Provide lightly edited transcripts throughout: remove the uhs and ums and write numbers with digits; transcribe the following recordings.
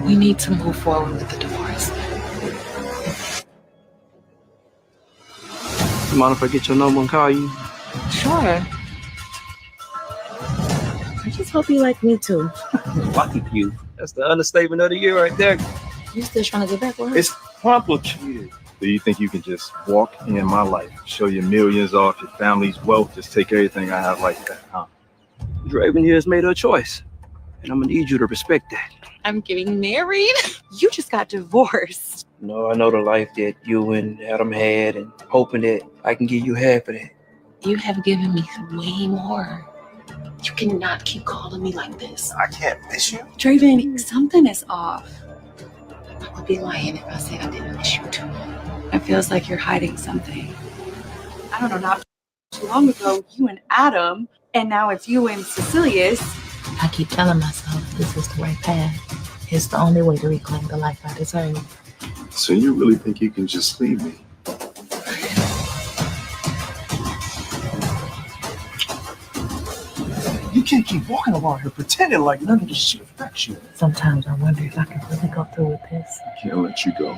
We need to move forward with the divorce. You mind if I get your number and call you? Sure. I just hope you like me too. Like you. That's the understatement of the year right there. You still trying to get back with her? It's complicated. Do you think you can just walk in my life, show your millions off, your family's wealth, just take everything I have like that, huh? Draven here has made her choice, and I'm gonna need you to respect that. I'm getting married? You just got divorced. No, I know the life that you and Adam had, and hoping that I can give you half of that. You have given me way more. You cannot keep calling me like this. I can't miss you. Draven, something is off. I would be lying if I said I didn't miss you too. It feels like you're hiding something. I don't know, not too long ago, you and Adam, and now it's you and Cecilius. I keep telling myself this is the right path. It's the only way to reclaim the life I deserve. So you really think you can just leave me? You can't keep walking around here pretending like none of this shit affects you. Sometimes I wonder if I can really go through with this. I can't let you go.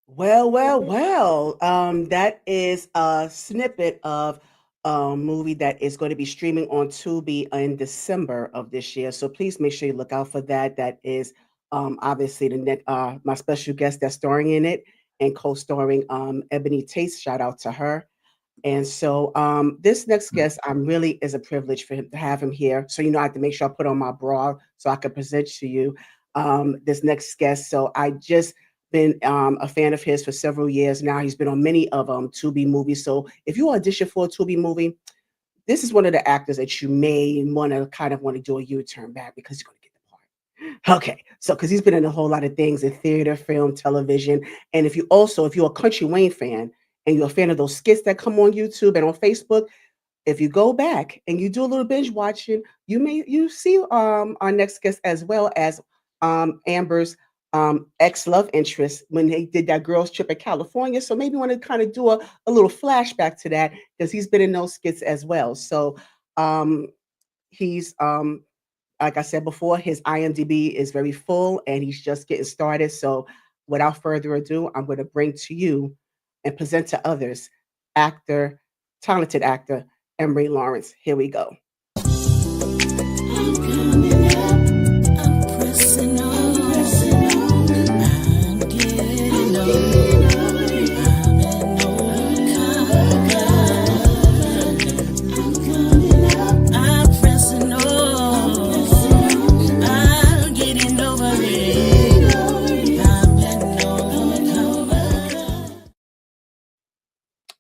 Well. That is a snippet of a movie that is going to be streaming on Tubi in December of this year. So please make sure you look out for that. That is obviously my special guest that's starring in it and co-starring Ebony Tate. Shout out to her. And so this next guest, is a privilege for him to have him here. So I have to make sure I put on my bra so I can present to you this next guest. So I just been a fan of his for several years now. He's been on many of Tubi movies. So if you audition for a Tubi movie, this is one of the actors that you may want to do a U-turn back because you're going to get the part. Okay, so because he's been in a whole lot of things in theater, film, television, and if you're a Kountry Wayne fan and you're a fan of those skits that come on YouTube and on Facebook, if you go back and you do a little binge watching, you see our next guest as well as Amber's ex-love interest when they did that girls trip in California. So maybe want to kind of do a little flashback to that because he's been in those skits as well. So he's like I said before, his IMDb is very full and he's just getting started. So without further ado, I'm going to bring to you and present to others talented actor Emory Lawrence. Here we go.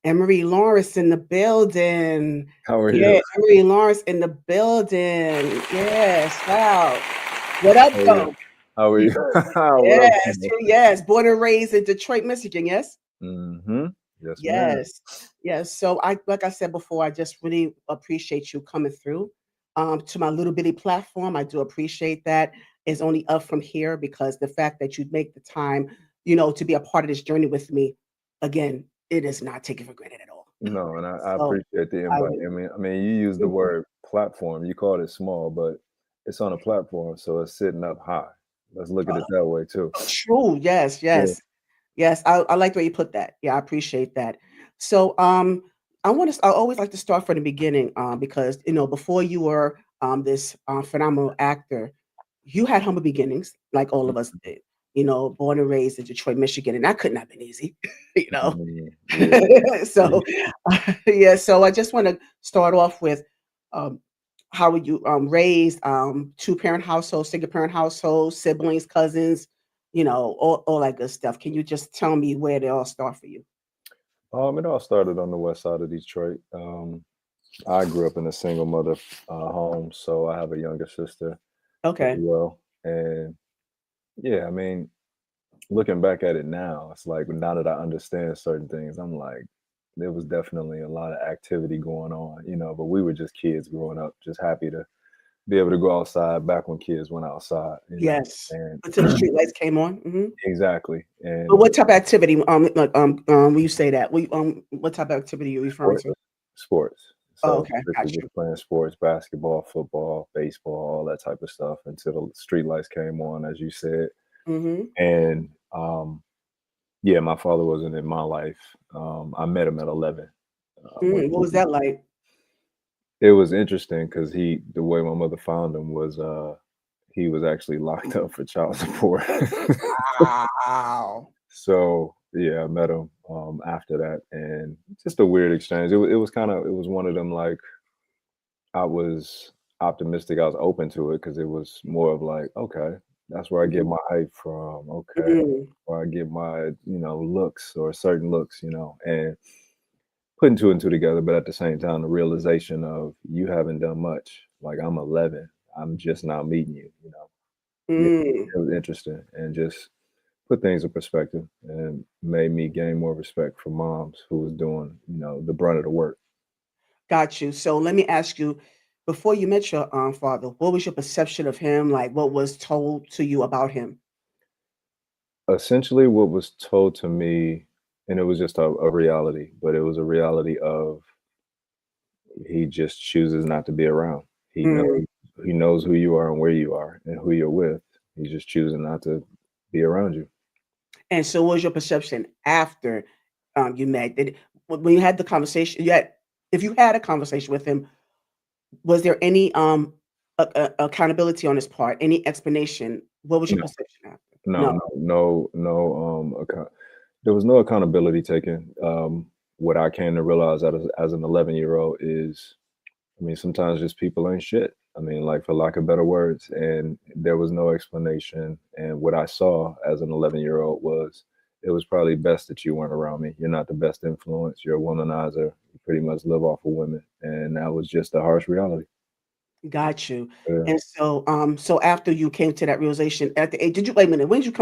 Emory Lawrence in the building. How are you? Yeah, Emory Lawrence in the building. Yes, wow. What up, though? How are you? Yes. Born and raised in Detroit, Michigan, yes? Mm-hmm. Yes. Yes. So like I said before, I just really appreciate you coming through to my little bitty platform. I do appreciate that. It's only up from here because the fact that you make the time, to be a part of this journey with me, again, it is not taken for granted at all. No, and I appreciate the invite. I mean, you use the word platform. You called it small, but it's on a platform, so it's sitting up high. Let's look at it that way too. True. Yes. I like the way you put that. Yeah, I appreciate that. So I always like to start from the beginning because before you were this phenomenal actor, you had humble beginnings like all of us did. Born and raised in Detroit, Michigan, and that couldn't have been easy, So I just want to start off with how were you raised? Two-parent household, single-parent household, siblings, cousins, all that good stuff. Can you just tell me where they all start for you? It all started on the west side of Detroit. I grew up in a single mother home, so I have a younger sister as well. And yeah, I mean, looking back at it now, it's like now that I understand certain things, I'm like, there was definitely a lot of activity going on, but we were just kids growing up, just happy to be able to go outside back when kids went outside. Yes. Until the street lights came on. Mm-hmm. Exactly. And but what type of activity, when you say that, what type of activity are you referring to? sports. Oh, So okay, strictly got just you. playing sports, basketball, football, baseball, all that type of stuff until the street lights came on, as you said. Mhm. And yeah, my father wasn't in my life. I met him at 11. When What was that like? it was interesting because the way my mother found him was he was actually locked up for child support. Wow. So yeah, I met him after that, and just a weird exchange. It was one of them like I was optimistic. I was open to it because it was more of like, okay, that's where I get Mhm. my height from. Okay, Mm. where I get my looks or certain looks, and putting two and two together. But at the same time, the realization of you haven't done much. Like I'm 11, I'm just now meeting you. Yeah, Mm. it was interesting and just put things in perspective and made me gain more respect for moms who was doing, the brunt of the work. Got you. So let me ask you, before you met your father, what was your perception of him? Like, what was told to you about him? Essentially, what was told to me, and it was just a reality, but it was a reality of he just chooses not to be around. He Mm. knows he knows who you are and where you are and who you're with. He's just choosing not to be around you. And so, what was your perception after you met? When you had the conversation, if you had a conversation with him, was there any accountability on his part? Any explanation? What was your No, perception after? no, No. no, no, no. There was no accountability taken. What I came to realize as an 11-year-old is, I mean, sometimes just people ain't shit. I mean, like for lack of better words, and there was no explanation. And what I saw as an 11-year-old was it was probably best that you weren't around me. You're not the best influence. You're a womanizer. You pretty much live off of women, and that was just the harsh reality. Got you. Yeah. And so, so after you came to that realization at the age, did you wait a minute? When did you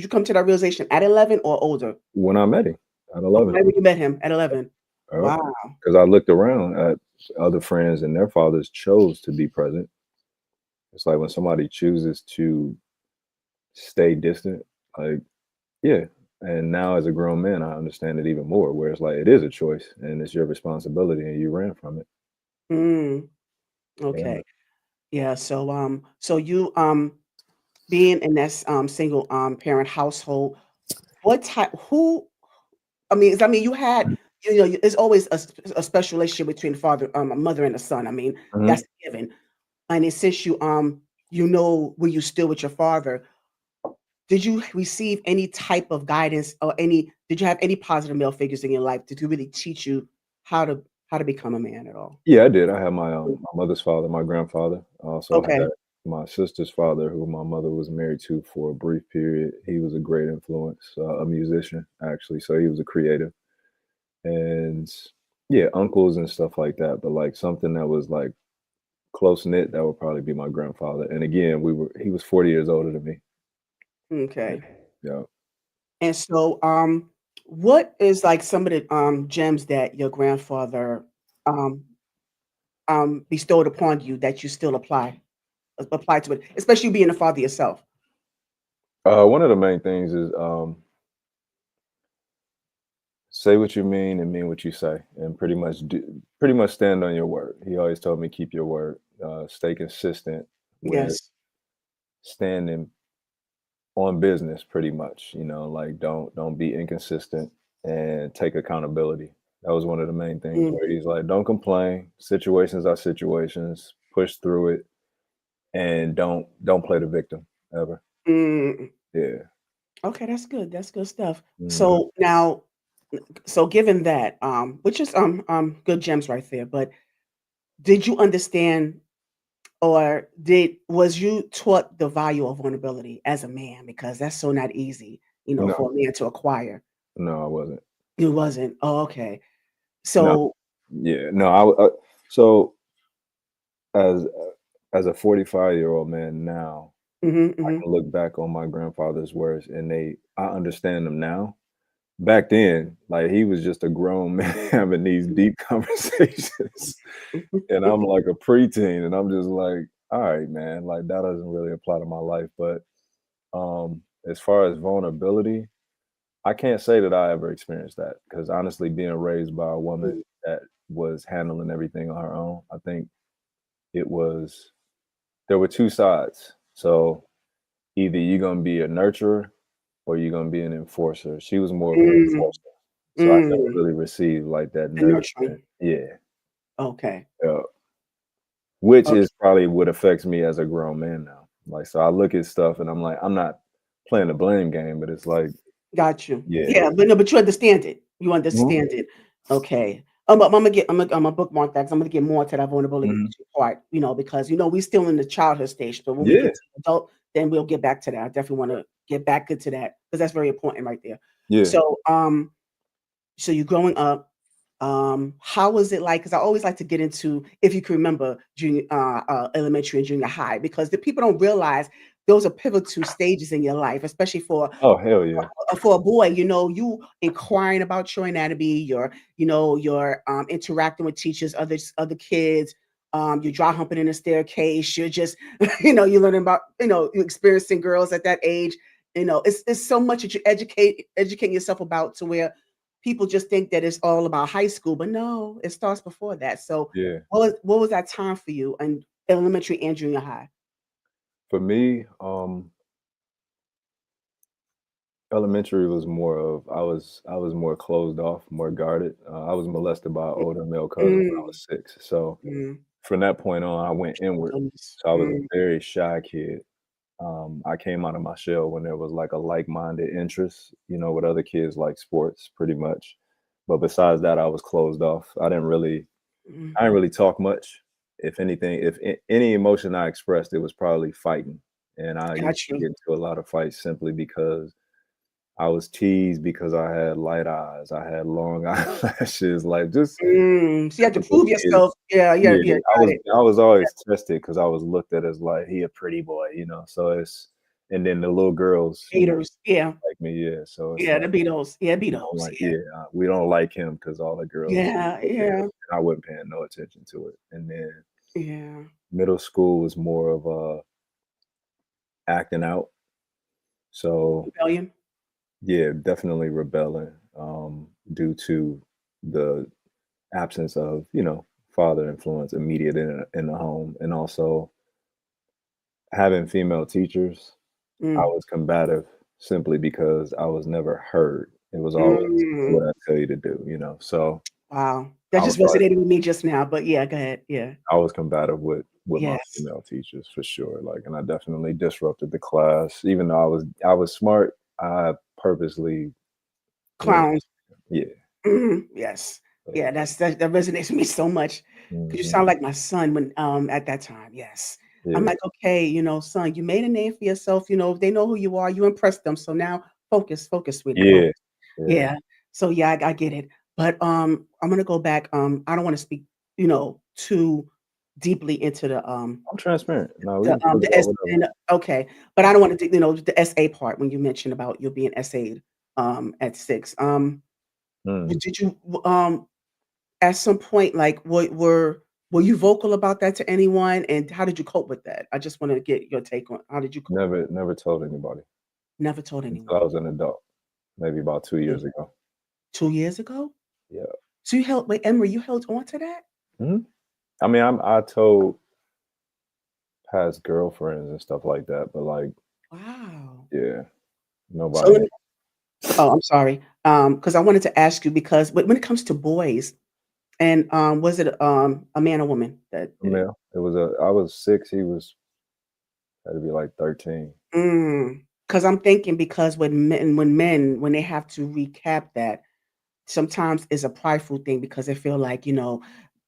come to that realization at 11 or older? When I met him at 11, Right when you met him at 11. Wow. because I looked around at other friends and their fathers chose to be present. It's like when somebody chooses to stay distant, like, yeah. And now as a grown man, I understand it even more, where it's like it is a choice and it's your responsibility and you ran from it. Mm, Yeah. okay. Yeah. So, so you, being in that single parent household, what type? Who? I mean, you had, there's always a special relationship between a mother and a son. I mean, Mhm. that's a given. And then since were you still with your father? Did you receive any type of guidance or did you have any positive male figures in your life? Did he really teach you how to how to become a man at all? Yeah, I did. I had my mother's father, my grandfather. I also Okay. had my sister's father, who my mother was married to for a brief period. He was a great influence, a musician actually. So he was a creative, and yeah, uncles and stuff like that. But like something that was like close knit, that would probably be my grandfather. And again, he was 40 years older than me. Yeah. Okay. Yeah. And so, what is like some of the gems that your grandfather um bestowed upon you that you still apply to it, especially being a father yourself? One of the main things is say what you mean and mean what you say, and pretty much stand on your word. He always told me keep your word, stay consistent with Yes. standing on business. Pretty much, like don't be inconsistent and take accountability. That was one of the main things Mm, where he's like, don't complain. Situations are situations. Push through it, and don't play the victim ever. mm. Yeah. Okay, that's good. That's good stuff. Mhm. So now, so given that, which is good gems right there, but did you understand or did was you taught the value of vulnerability as a man? Because that's so not easy, No, for a man to acquire. no, I wasn't. It wasn't. Oh, okay. No, So, yeah, no. So as as a 45-year-old man now, mhm, I mhm, can look back on my grandfather's words, and I understand them now. Back then, like he was just a grown man having these deep conversations, and I'm like a preteen, and I'm just like, all right, man, like that doesn't really apply to my life. But as far as vulnerability, I can't say that I ever experienced that because honestly, being raised by a woman mhm, that was handling everything on her own. I think there were two sides. So either you're gonna be a nurturer or you're gonna be an enforcer. She was more of an Mm, enforcer. So I never mm, really received like that and nurturing. nurturing. Yeah. Okay. Which Okay. is probably what affects me as a grown man now. Like, so I look at stuff and I'm like, I'm not playing the blame game, but it's like, Got you. yeah. Yeah, but no, but you understand it. You Mhm, understand it. Okay. But I'm gonna bookmark that because I'm gonna get more to that vulnerability mhm. part, because we still in the childhood stage. But when we Yeah, get to adult, then we'll get back to that. I definitely want to get back into that because that's very important right there. yeah. So you growing up, how was it like? Because I always like to get into, if you can remember, junior, elementary and junior high, because the people don't realize those are pivotal stages in your life, especially Oh, hell yeah. for a boy. You inquiring about your anatomy, you're interacting with teachers, other kids. You're dry humping in a staircase. You're just, you're learning about, you're experiencing girls at that age. It's so much that you educate yourself about to where people just think that it's all about high school, but no, it starts before that. So Yeah. what was that time for you in elementary and junior high? For me, elementary was more of I was more closed off, more guarded. I was molested by an older male cousin when I Mm, was 6. So mm, from that point on, I went inward. goodness. So I was a very shy kid. I came out of my shell when there was like a like-minded interest, with other kids like sports pretty much. But besides that, I was closed off. Mm, I didn't really talk much. If anything, if any emotion I expressed, it was probably fighting. And I used got to you. get into a lot of fights simply because I was teased because I had light eyes, I had long eyelashes, like just So you had to typical prove kid. yourself. Yeah, yeah, Yeah, yeah, I got was it. I was always tested because I was looked at as like he a pretty boy. So and then the little girls, Haters. Yeah. like me, yeah. So it's Yeah, like the be those. Yeah, be we don't those. like, yeah, we don't like him because all the girls Yeah, look at him. yeah, And I wasn't paying no attention to it. And then yeah. middle school was more of acting out. So Rebellion. yeah, definitely rebelling due to the absence of father influence immediate in the home, and also having female teachers. I Mm, was combative simply because I was never heard. It was always do mm. what I tell you to do. So Wow. That I was just like resonated with me just now. But yeah, go ahead. Yeah. I was combative with my Yes. female teachers for sure. Like, and I definitely disrupted the class, even though I was smart. I purposely went. Clowns. Yeah. Yes. Yeah. Yeah, that resonates with me so much because you Mhm. sound like my son when at that time. Yes. I'm Yeah. like, okay, son, you made a name for yourself. They know who you are. You impressed them. So now focus, sweetie, Yeah. focus. Yeah. Yeah. So yeah, I get it. But I'm gonna go back. I don't want to speak, too deeply into I'm transparent. No, we can talk the about S whatever. and okay, but I don't want to do, the SA part when you mentioned about you being SA'd at 6. Mm. Did you at some point, like, were you vocal about that to anyone, and how did you cope with that? I just want to get your take on how did you cope? Never told anybody Never told until anyone. I was an adult, maybe about 2 Yeah. years ago. 2 years ago? Yeah. So you held wait, Emory, you held on to that? Mhm. I mean, I told past girlfriends and stuff like that, but like, Wow. yeah, So let nobody. me Oh, I'm sorry. Because I wanted to ask you because when it comes to boys, and was it a man or woman that did it? Male. I was 6. He was had to be like 13. Because I'm thinking because when they have to recap that, sometimes it's a prideful thing because they feel like,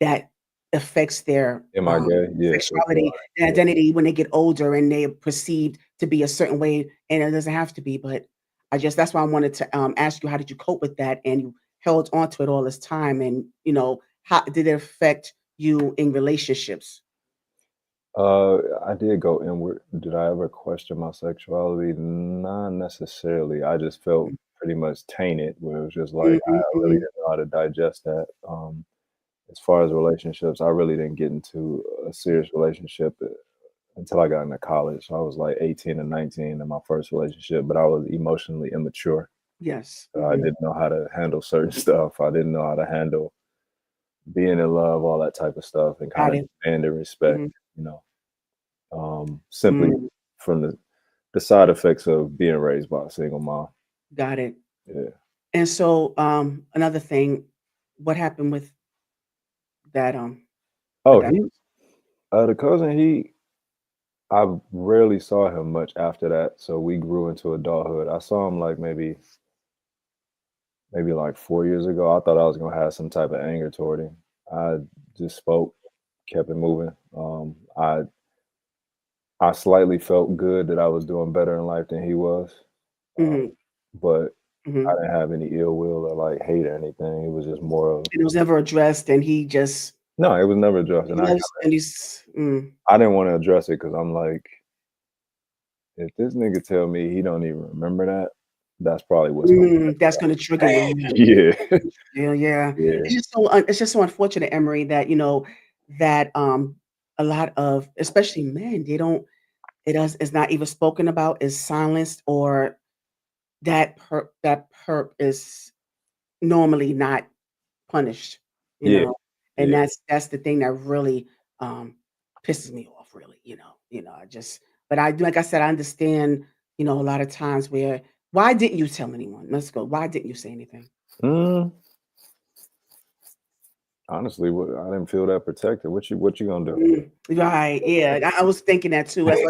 that affects their, Am I gay? Yeah, they feel sexuality like, and yeah. identity when they get older and they're perceived to be a certain way, and it doesn't have to be, but that's why I wanted to, ask you, how did you cope with that? And you held on to it all this time, and, how did it affect you in relationships? I did go inward. Did I ever question my sexuality? Not necessarily. I just felt pretty much tainted, where it was just like I Mhm, really mhm. didn't know how to digest that. As far as relationships, I really didn't get into a serious relationship until I got into college. So I was like 18 and 19 in my first relationship, but I was emotionally immature. Yes. I Mhm. didn't know how to handle certain stuff. I didn't know how to handle being in love, all that type of stuff, and kind Got of it. demanding respect, Mhm. you know, simply Mm, from the side effects of being raised by a single mom. got it. Yeah. And so, another thing, what happened with that, with Oh, that? the cousin, I rarely saw him much after that. So we grew into adulthood. I saw him like maybe like 4 years ago. I thought I was gonna have some type of anger toward him. I just spoke, kept it moving. I slightly felt good that I was doing better in life than he was, uh, Mhm, but I mhm. didn't have any ill will or like hate or anything. It was just more of It was never addressed, and he just no. It was never addressed, he and loves and he's I didn't want to address it because I'm like, if this nigga tell me he don't even remember that, that's probably what's gonna. that's gonna trigger you. Yeah, Yeah, yeah. yeah, It's just so unfortunate, Emory, that, that, a lot of especially men, they don't it's not even spoken about, is silenced, or that perp is normally not punished, you yeah, know? And yeah. that's the thing that really, um, pisses me off, really, I just but I like I said, I understand, a lot of times where why didn't you tell anyone? Let's go. Why didn't you say anything? Mm, honestly, I didn't feel that protected. What you gonna do? Right, yeah, I was thinking that too, as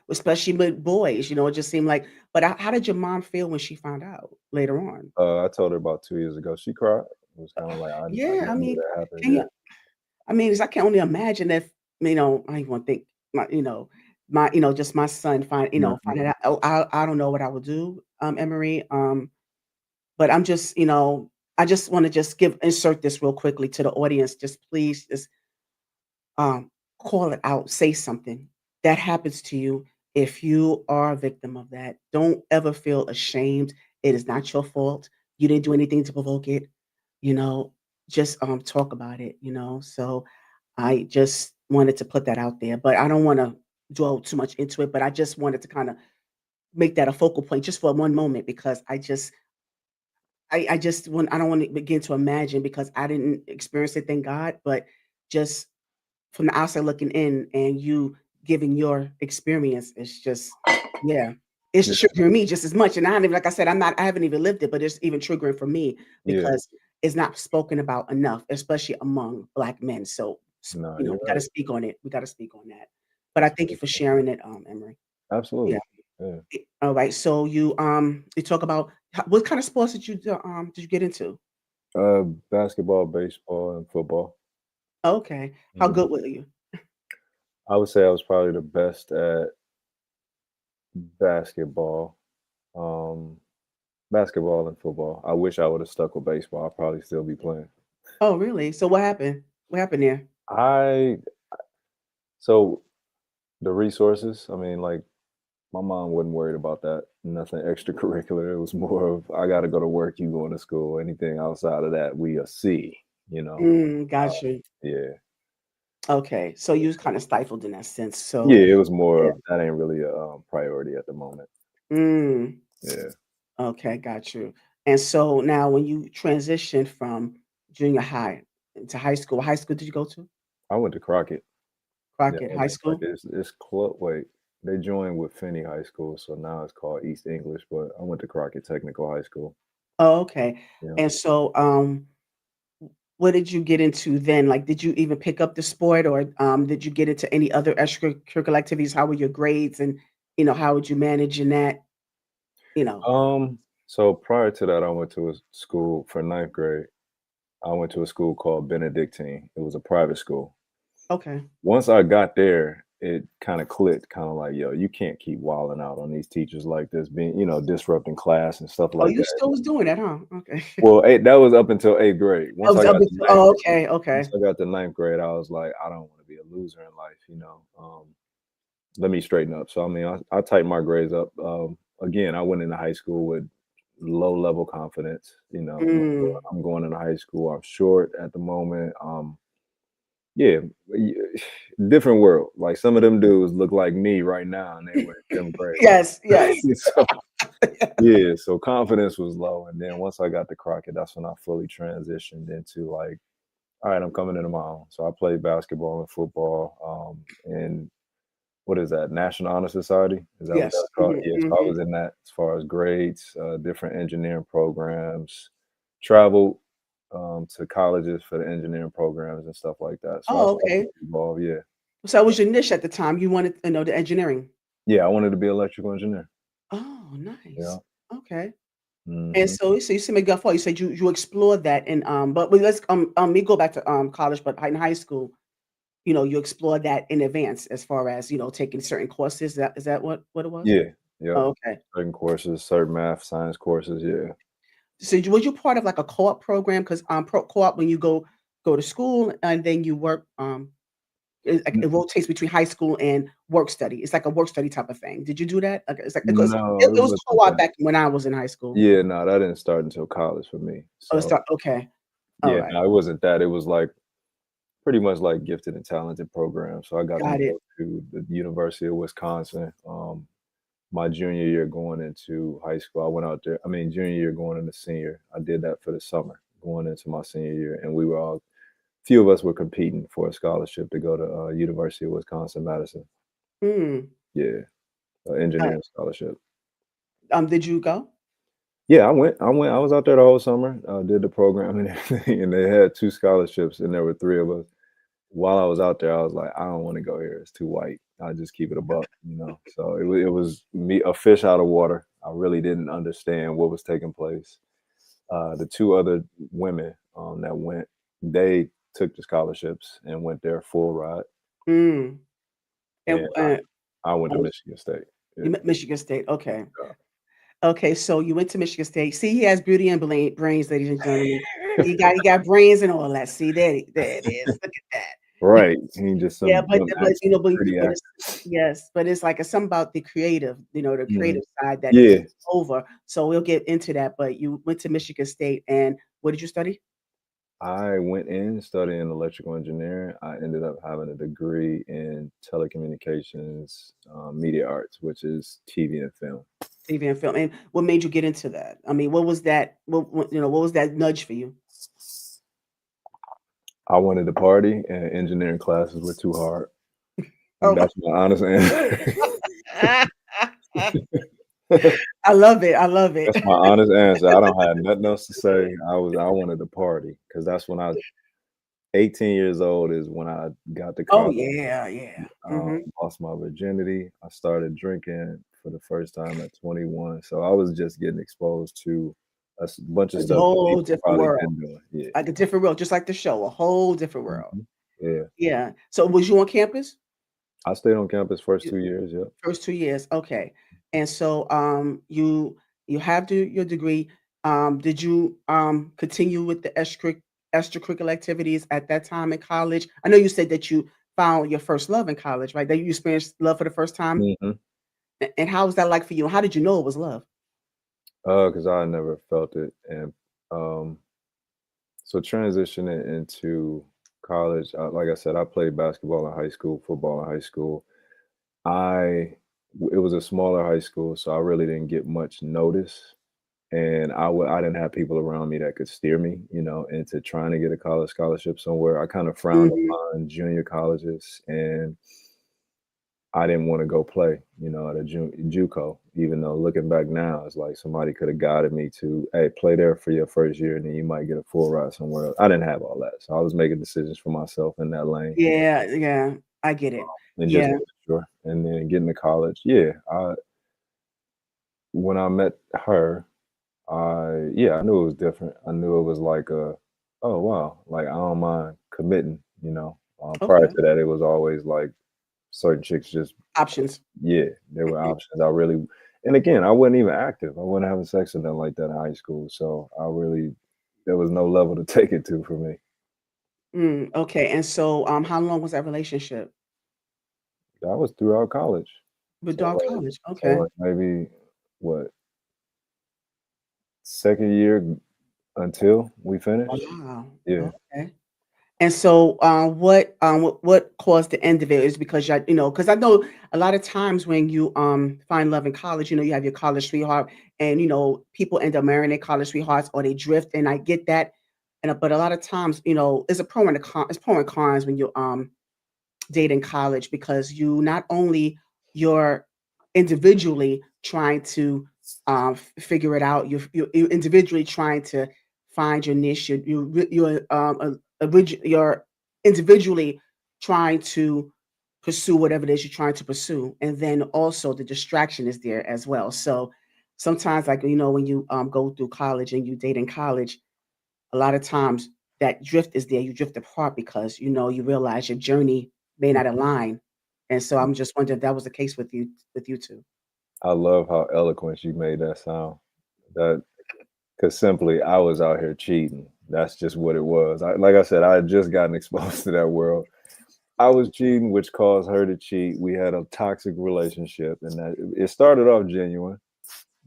especially with boys, it just seemed like but how did your mom feel when she found out later on? I told her about 2 years ago. She cried. It was kind of like I Yeah, I never knew mean, that happened. can Yeah. you I mean, 'cause I can only imagine if, I even wanna think just my son Mhm. finding out. Oh, I don't know what I would do, Emory, but I'm just, I just wanna just give insert this real quickly to the audience. Just please just call it out, say something. That happens to you if you are a victim of that. Don't ever feel ashamed. It is not your fault. You didn't do anything to provoke it. You know, just talk about it, So I just wanted to put that out there, but I don't want to dwell too much into it, but I just wanted to kind of make that a focal point just for one moment because I just want I don't want to begin to imagine because I didn't experience it, thank God, but just from the outside looking in and you giving your experience, it's just yeah. It's Yeah. triggering me just as much, and I haven't even like I said, I haven't even lived it, but it's even triggering for me Yeah. because it's not spoken about enough, especially among Black men, so, No, we you're gotta right. speak on it. We gotta speak on that. But I That's thank you very for true. sharing it, Emory. Yeah. Absolutely. Yeah. Alright, so you talk about what kind of sports did you get into? Basketball, baseball, and football. Okay. How Mhm. good were you? I would say I was probably the best at basketball. Um, Basketball and football. I wish I would have stuck with baseball. I'd probably still be playing. Oh, really? So what happened? What happened there? I so the resources. I mean, like my mom wasn't worried about that. Nothing extracurricular. It was more of I got to go to work. You going to school. Anything outside of that, we a see. You know. Got you. Yeah. Okay, so you was kinda stifled in that sense, Yeah. so It was more yeah. of that ain't really a priority at the moment. Mm, Yeah. okay, got you. And so now when you transitioned from junior high into high school, what high school did you go to? I went to Crockett. Yeah, I Crockett went High to School? Crockett. It's wait. They joined with Finney High School, so now it's called East English. But I went to Crockett Technical High School. Oh, okay. Yeah. And so, what did you get into then? Like, did you even pick up the sport or, did you get into any other extracurricular activities? How were your grades and, how would you manage in that? You know? So prior to that, I went to a school for ninth grade. I went to a school called Benedictine. It was a private school. Okay. Once I got there, it kind of clicked, kind of like, yo, you can't keep wilding out on these teachers like this, being, disrupting class and stuff Oh, like you that. still was doing that, huh? Okay. Well, that was up until eighth grade. I was up until oh, okay, Once okay. I got to ninth grade, I was like, I don't want to be a loser in life. Let me straighten up. So I mean, I tightened my grades up. Again, I went into high school with low level confidence. Mm. I'm going into high school. I'm short at the moment. Yeah, different world. Like some of them dudes look like me right now, and they were in 10th grade. Yes, yes. So yeah, so confidence was low, and then once I got to Crockett, that's when I fully transitioned into like all right, I'm coming into my own. So I played basketball and football, and what is that? National Honor Society? Is that what Yes. that's called? Yeah. So I Mhm. was in that as far as grades, different engineering programs, traveled to colleges for the engineering programs and stuff like that. So I Oh, started to okay. get involved. Yeah. So that was your niche at the time. You wanted, the engineering. Yeah. I wanted to be an electrical engineer. Oh, nice. Yeah. Okay. And Hmm. so you said maybe got far. You said you explored that and but let's me go back to college, but in high school, you explored that in advance as far as, taking certain courses. Is that what it was? Yeah. Yeah. Oh, okay. Certain courses, certain math, science courses. Yeah. So was you part of like a co-op program? Because co-op when you go to school and then you work like it rotates between high school and work study. It's like a work study type of thing. Did you do that? Like it's like because No, it it was wasn't co-op that. back when I was in high school. Yeah, no, that didn't start until college for me. Oh, it's So okay. All yeah, right. no, it wasn't that. It was like pretty much like gifted and talented program. So I got to Got it. go to the University of Wisconsin. My junior year going into high school, I went out there. I mean, junior year going into senior, I did that for the summer going into my senior year, and we were all few of us were competing for a scholarship to go to University of Wisconsin Madison. Mm. Yeah, Uh, engineering scholarship. did you go? Yeah, I went. I went. I was out there the whole summer. Did the program and everything, and they had two scholarships, and there were three of us. While I was out there, I was like, I don't want to go here. It's too white. I just keep it a buck. So it was me a fish out of water. I really didn't understand what was taking place. The two other women that went, they took the scholarships and went there full ride, Mm. And and I went to Michigan State. Yeah. Michigan State. Okay. Yeah. Okay. So you went to Michigan State. See, he has beauty and brains, ladies and gentlemen. He got brains and all that. See, there it is. Look at that. Right. He just Yeah, some but dumb but accent, pretty but accent. it's yes, but it's like it's something about the creative, the Mhm. creative side that Yeah. over. So we'll get into that. But you went to Michigan State, and what did you study? I went in studying electrical engineering. I ended up having a degree in telecommunications, media arts, which is TV and film. TV and film. And what made you get into that? I mean, what was that? What was that nudge for you? I wanted to party, and engineering classes were too hard. Oh my. That's my honest answer. I love it. I love it. That's my honest answer. I don't have nothing else to say. I wanted to party because that's when I was 18 years old is when I got to Oh college. yeah, yeah. Hmm. Lost my virginity. I started drinking for the first time at 21. So I was just getting exposed to a bunch of It's a stuff that whole people different probably world. been doing. Yeah. Like a different world, just like the show, a whole different world. Mhm. Yeah. Yeah. So was you on campus? I stayed on campus first 2 years. Yep. First 2 years, okay. And so, you have your degree. Did you, continue with the extracurricular activities at that time in college? I know you said that you found your first love in college, right? That you experienced love for the first time? Hmm. And how was that like for you? How did you know it was love? Because I never felt it, and um, so transitioning into college, like I said, I played basketball in high school, football in high school. I it was a smaller high school, so I really didn't get much notice, and I didn't have people around me that could steer me, into trying to get a college scholarship somewhere. I kind of frowned Mhm. upon junior colleges, and I didn't want to go play, at a JUCO. Even though looking back now, it's like somebody could have guided me to, hey, play there for your first year, and then you might get a full ride somewhere else. I didn't have all that, so I was making decisions for myself in that lane, Yeah, yeah, I get it. and just Yeah. making sure. And then getting to college, yeah, when I met her, I knew it was different. I knew it was like oh wow, like I don't mind committing. Prior Okay. to that, it was always like certain chicks just, Options. yeah, there were options. And again, I wasn't even active. I wasn't having sex or nothing like that in high school. So there was no level to take it to for me. Okay. And so, how long was that relationship? That was throughout college. With So Dog like, College. so Okay. like maybe what, second year until we finished. Wow. Yeah. Okay. And so, what caused the end of it is because because I know a lot of times when you find love in college, you have your college sweetheart, and people end up marrying their college sweethearts or they drift, and I get that. but a lot of times, it's a pro and a con. It's pro and cons when you date in college because not only you're individually trying to figure it out, you're individually trying to find your niche. You're individually trying to pursue whatever it is you're trying to pursue, and then also the distraction is there as well. So sometimes, like when you go through college and you date in college, a lot of times that drift is there. You drift apart because you realize your journey may not align. And so I'm just wondering if that was the case with you two. I love how eloquent you made that sound. That because simply I was out here cheating. That's just what it was. Like I said, I had just gotten exposed to that world. I was cheating, which caused her to cheat. We had a toxic relationship, and that it started off genuine.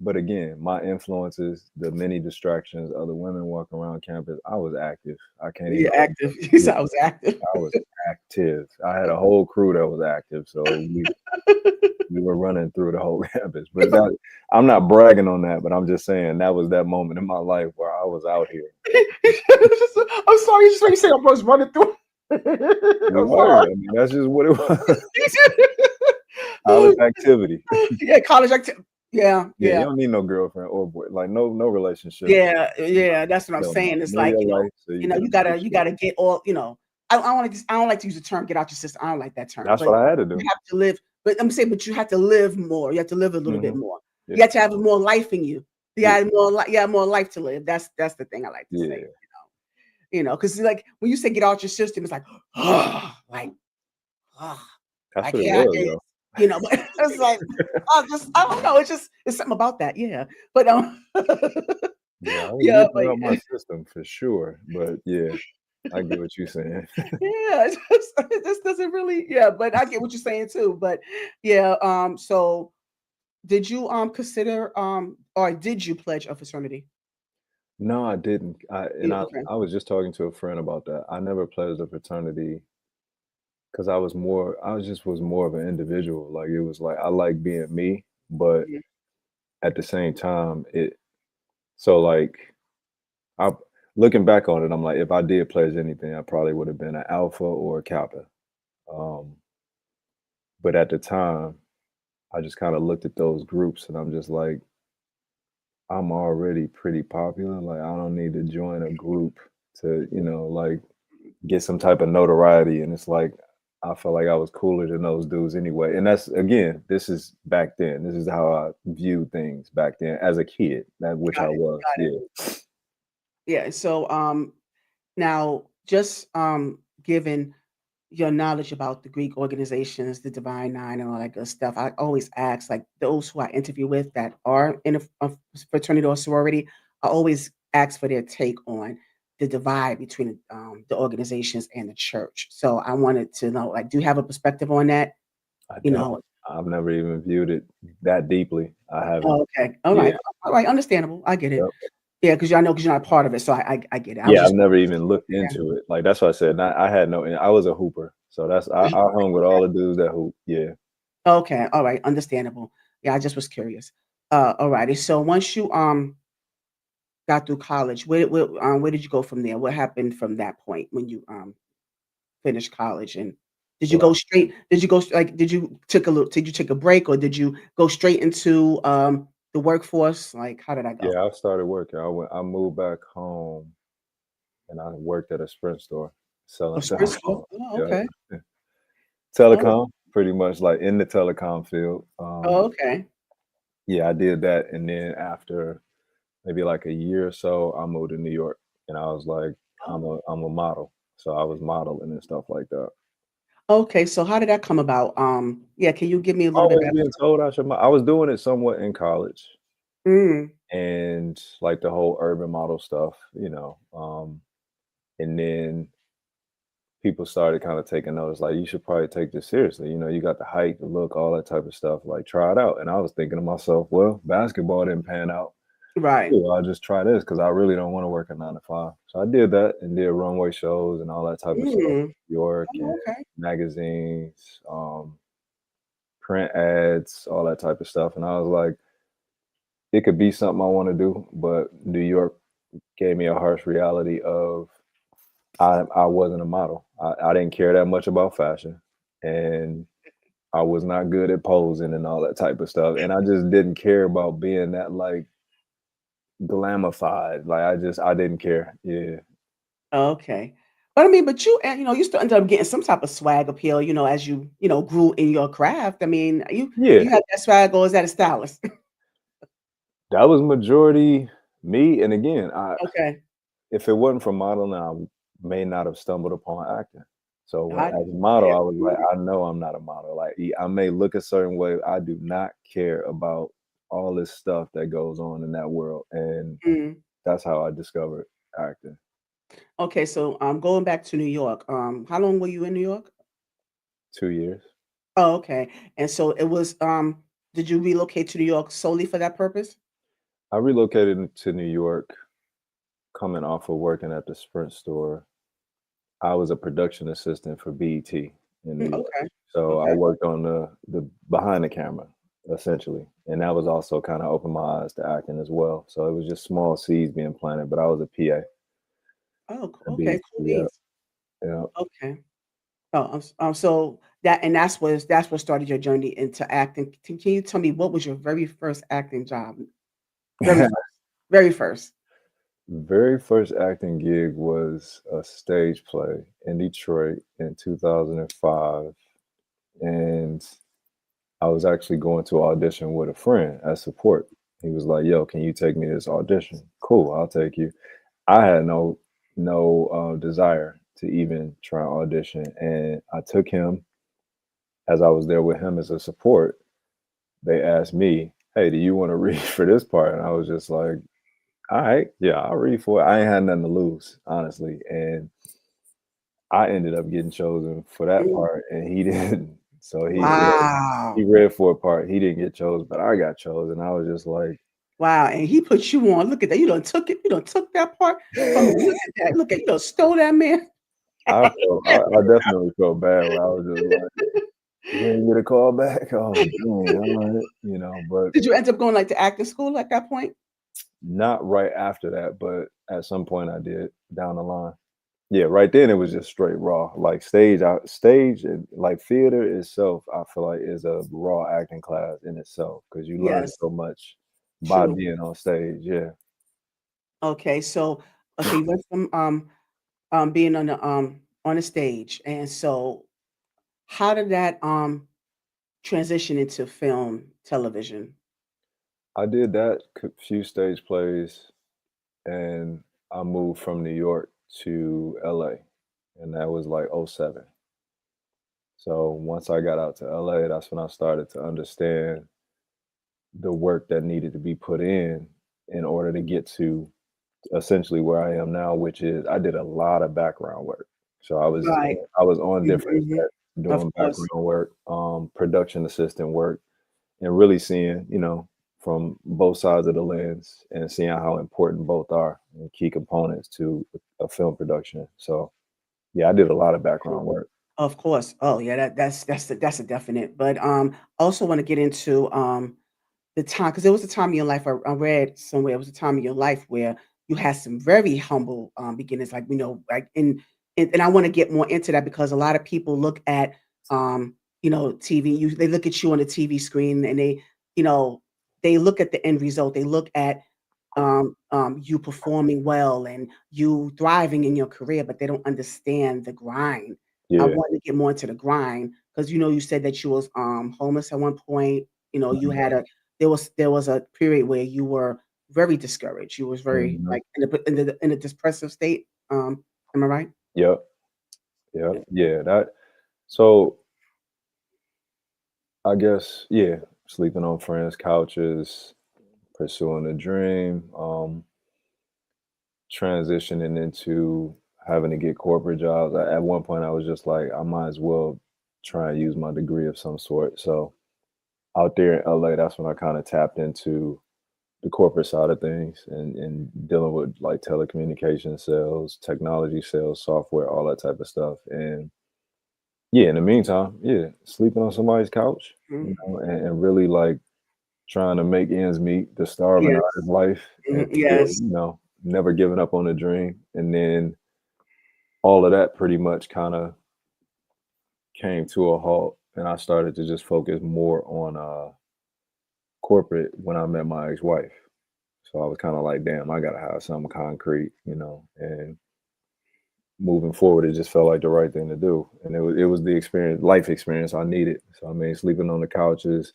But again, my influences, the many distractions, other women walking around campus, I was active. I can't even. You're active. You said I was active. I was active. I had a whole crew that was active. So we were running through the whole campus. But I'm not bragging on that, but I'm just saying that was that moment in my life where I was out here. I'm sorry, just when you say I was running through. We were. I mean, that's just what it was. College activity. Yeah, college activity. Yeah. You don't need no girlfriend or boy, like no relationship. Yeah, that's what I'm saying. It's like you gotta get all. I don't like to use the term "get out your system." I don't like that term. That's what I had to do. You have to live, but I'm saying, but you have to live more. You have to live a little bit more. Yeah. You have to have more life in you. You have more life to live. That's the thing I like to say. Because like when you say get out your system, it's like, like, that's what it was, though. But it's like, I don't know. It's something about that. Yeah. But, I was out my system for sure. But yeah, I get what you're saying. Yeah. It just doesn't really, but I get what you're saying too. But yeah. So did you consider or did you pledge a fraternity? No, I didn't. I was just talking to a friend about that. I never pledged a fraternity because I was more of an individual. Like it was like I like being me, but at the same time, I looking back on it, I'm like, if I did pledge anything, I probably would have been an alpha or a kappa. But at the time, I just kind of looked at those groups and I'm just like, I'm already pretty popular. Like I don't need to join a group to, like get some type of notoriety. And it's like I felt like I was cooler than those dudes anyway. And that's again, this is back then. This is how I viewed things back then as a kid, which I was. Yeah. Yeah. So now just given your knowledge about the Greek organizations, the Divine Nine, and all that good stuff, I always ask, like those who I interview with that are in a fraternity or sorority, I always ask for their take on the divide between the organizations and the church. So I wanted to know, like, do you have a perspective on that? I've never even viewed it that deeply. I haven't. Oh, okay. All right. All right. Understandable. I get it. Yep. Yeah, because I know because you're not a part of it, so I get it. I've never even looked into it. Like that's what I said. I had no. I was a hooper, so I hung with all the dudes that hoop. Yeah. Okay. All right. Understandable. Yeah, I just was curious. All righty. So once you got through college, where did you go from there? What happened from that point when you finished college? And did you go straight? Did you take a break, or did you go straight into the workforce? Like, how did I go? Yeah, I started working. I moved back home, and I worked at a Sprint store selling Sprint store. Oh, okay. Yeah. Telecom, pretty much like in the telecom field. Okay. Yeah, I did that, and then after maybe like a year or so, I moved to New York, and I was like, I'm a model, so I was modeling and stuff like that. Okay, so how did that come about? Yeah, can you give me a little bit? Being told I was doing it somewhat in college, and like the whole urban model stuff, and then people started kind of taking notice, like you should probably take this seriously. You got the height, the look, all that type of stuff. Like try it out. And I was thinking to myself, well, basketball didn't pan out. Right. Cool, I'll just try this because I really don't want to work a 9 to 5. So I did that and did runway shows and all that type of stuff. New York and magazines, print ads, all that type of stuff. And I was like, it could be something I want to do, but New York gave me a harsh reality of I wasn't a model. I didn't care that much about fashion, and I was not good at posing and all that type of stuff. And I just didn't care about being that like glamified. Like I didn't care. Yeah. Okay. But I mean, but you still ended up getting some type of swag appeal, as you grew in your craft. I mean, you Yeah. had that swag, or is that a stylist? That was majority me. And again, Okay. if it wasn't for modeling, I may not have stumbled upon acting. So I as a model, yeah. I was like, I know I'm not a model. Like I may look a certain way. I do not care about all this stuff that goes on in that world. And Mhm. that's how I discovered acting. Okay, so going back to New York, how long were you in New York? 2 years. Oh, okay. And so it was did you relocate to New York solely for that purpose? I relocated to New York coming off of working at the Sprint store. I was a production assistant for BET in New York. Okay. So I Okay. worked on the behind the camera essentially. And that was also kind of opened my eyes to acting as well. So it was just small seeds being planted, but I was a PA Oh, at okay, BET. cool Yeah. beans. Yeah. Okay. Oh, so that's what started your journey into acting. Can you tell me what was your very first acting job? Very first. Very first. Very first acting gig was a stage play in Detroit in 2005. And I was actually going to audition with a friend as support. He was like, "Yo, can you take me to this audition?" Cool, I'll take you. I had no desire to even try and audition, and I took him as I was there with him as a support. They asked me, "Hey, do you want to read for this part?" And I was just like, "All right, yeah, I'll read for it." I ain't had nothing to lose, honestly, and I ended up getting chosen for that Mm. part, and he didn't. So he Wow. read for a part. He didn't get chosen, but I got chosen. I was just like, Wow, and he put you on. Look at that. You done took it. You done took that part from him. Look at that. Look at you done stole that man. I definitely felt bad where I was just like, you didn't get a call back? Oh, dang, all right, but Did you end up going like to acting school at that point? not right after that, but at some point I did down the line. Yeah, right then it was just straight raw. Like stage and like theater itself, I feel like is a raw acting class in itself because you learn Yes, so much by true. being on stage. Yeah. Okay, so you went from being on a stage, and so how did that transition into film, television? I did that few stage plays and I moved from New York to LA and that was like '07. So once I got out to LA, that's when I started to understand the work that needed to be put in order to get to essentially where I am now, which is I did a lot of background work. So Right. I was on different Mhm. sets Of doing course. background work, production assistant work, and really seeing, from both sides of the lens and seeing how important both are and key components to a film production. So yeah, I did a lot of background work. Of course. Oh, yeah, that's a definite. But also want to get into the time, because there was a time in your life I read somewhere. It was a time in your life where you had some very humble beginnings, like like and I want to get more into that because a lot of people look at TV. They look at you on the TV screen and you know they look at the end result. They look at you performing well and you thriving in your career, but they don't understand the grind. I Yeah. wanted to get more into the grind because you said that you was homeless at one point. You Mhm. had a there was a period where you were very discouraged. You was very Mhm. like in a depressive state. Am I right? Yep. Yep. Yeah. So I guess, yeah, sleeping on friends' couches, pursuing a dream, transitioning into having to get corporate jobs. At one point, I was just like, I might as well try and use my degree of some sort. So out there in LA, that's when I kind of tapped into the corporate side of things and dealing with like telecommunication sales, technology sales, software, all that type of stuff. And yeah, in the meantime, yeah, sleeping on somebody's couch, Mhm. and really like trying to make ends meet, the starving Yes. artist life, and Mhm. still, Yes. never giving up on the dream. And then all of that pretty much kind of came to a halt, and I started to just focus more on corporate when I met my ex-wife. So I was kind of like, damn, I gotta have something concrete, and moving forward, it just felt like the right thing to do. And it was the experience, life experience I needed. So I mean, sleeping on the couches,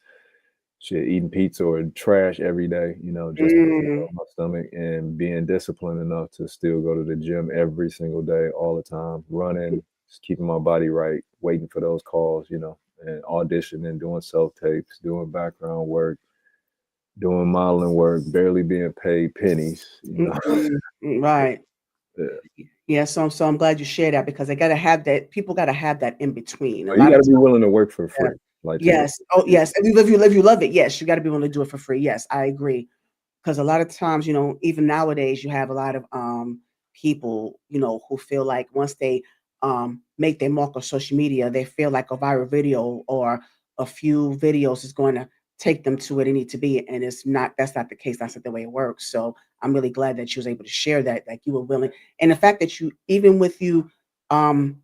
shit, eating pizza or trash every day, just to Mm, fill my stomach, and being disciplined enough to still go to the gym every single day, all the time, running, just keeping my body right, waiting for those calls, and auditioning, doing self tapes, doing background work, doing modeling work, barely being paid pennies. right. Yeah. Yeah, so I'm glad you shared that because they gotta have that. People gotta have that in between. A You lot got of to be willing to work for yeah. free, like to Yes. Oh, yeah, yes. If you love it, yes, you got to be willing to do it for free. Yes, I agree. Because a lot of times, even nowadays, you have a lot of people, who feel like once they make their mark on social media, they feel like a viral video or a few videos is going to take them to where they need to be, and it's not. That's not the case. That's not the way it works. So I'm really glad that you was able to share that, like you were willing, and the fact that you, even with you, um,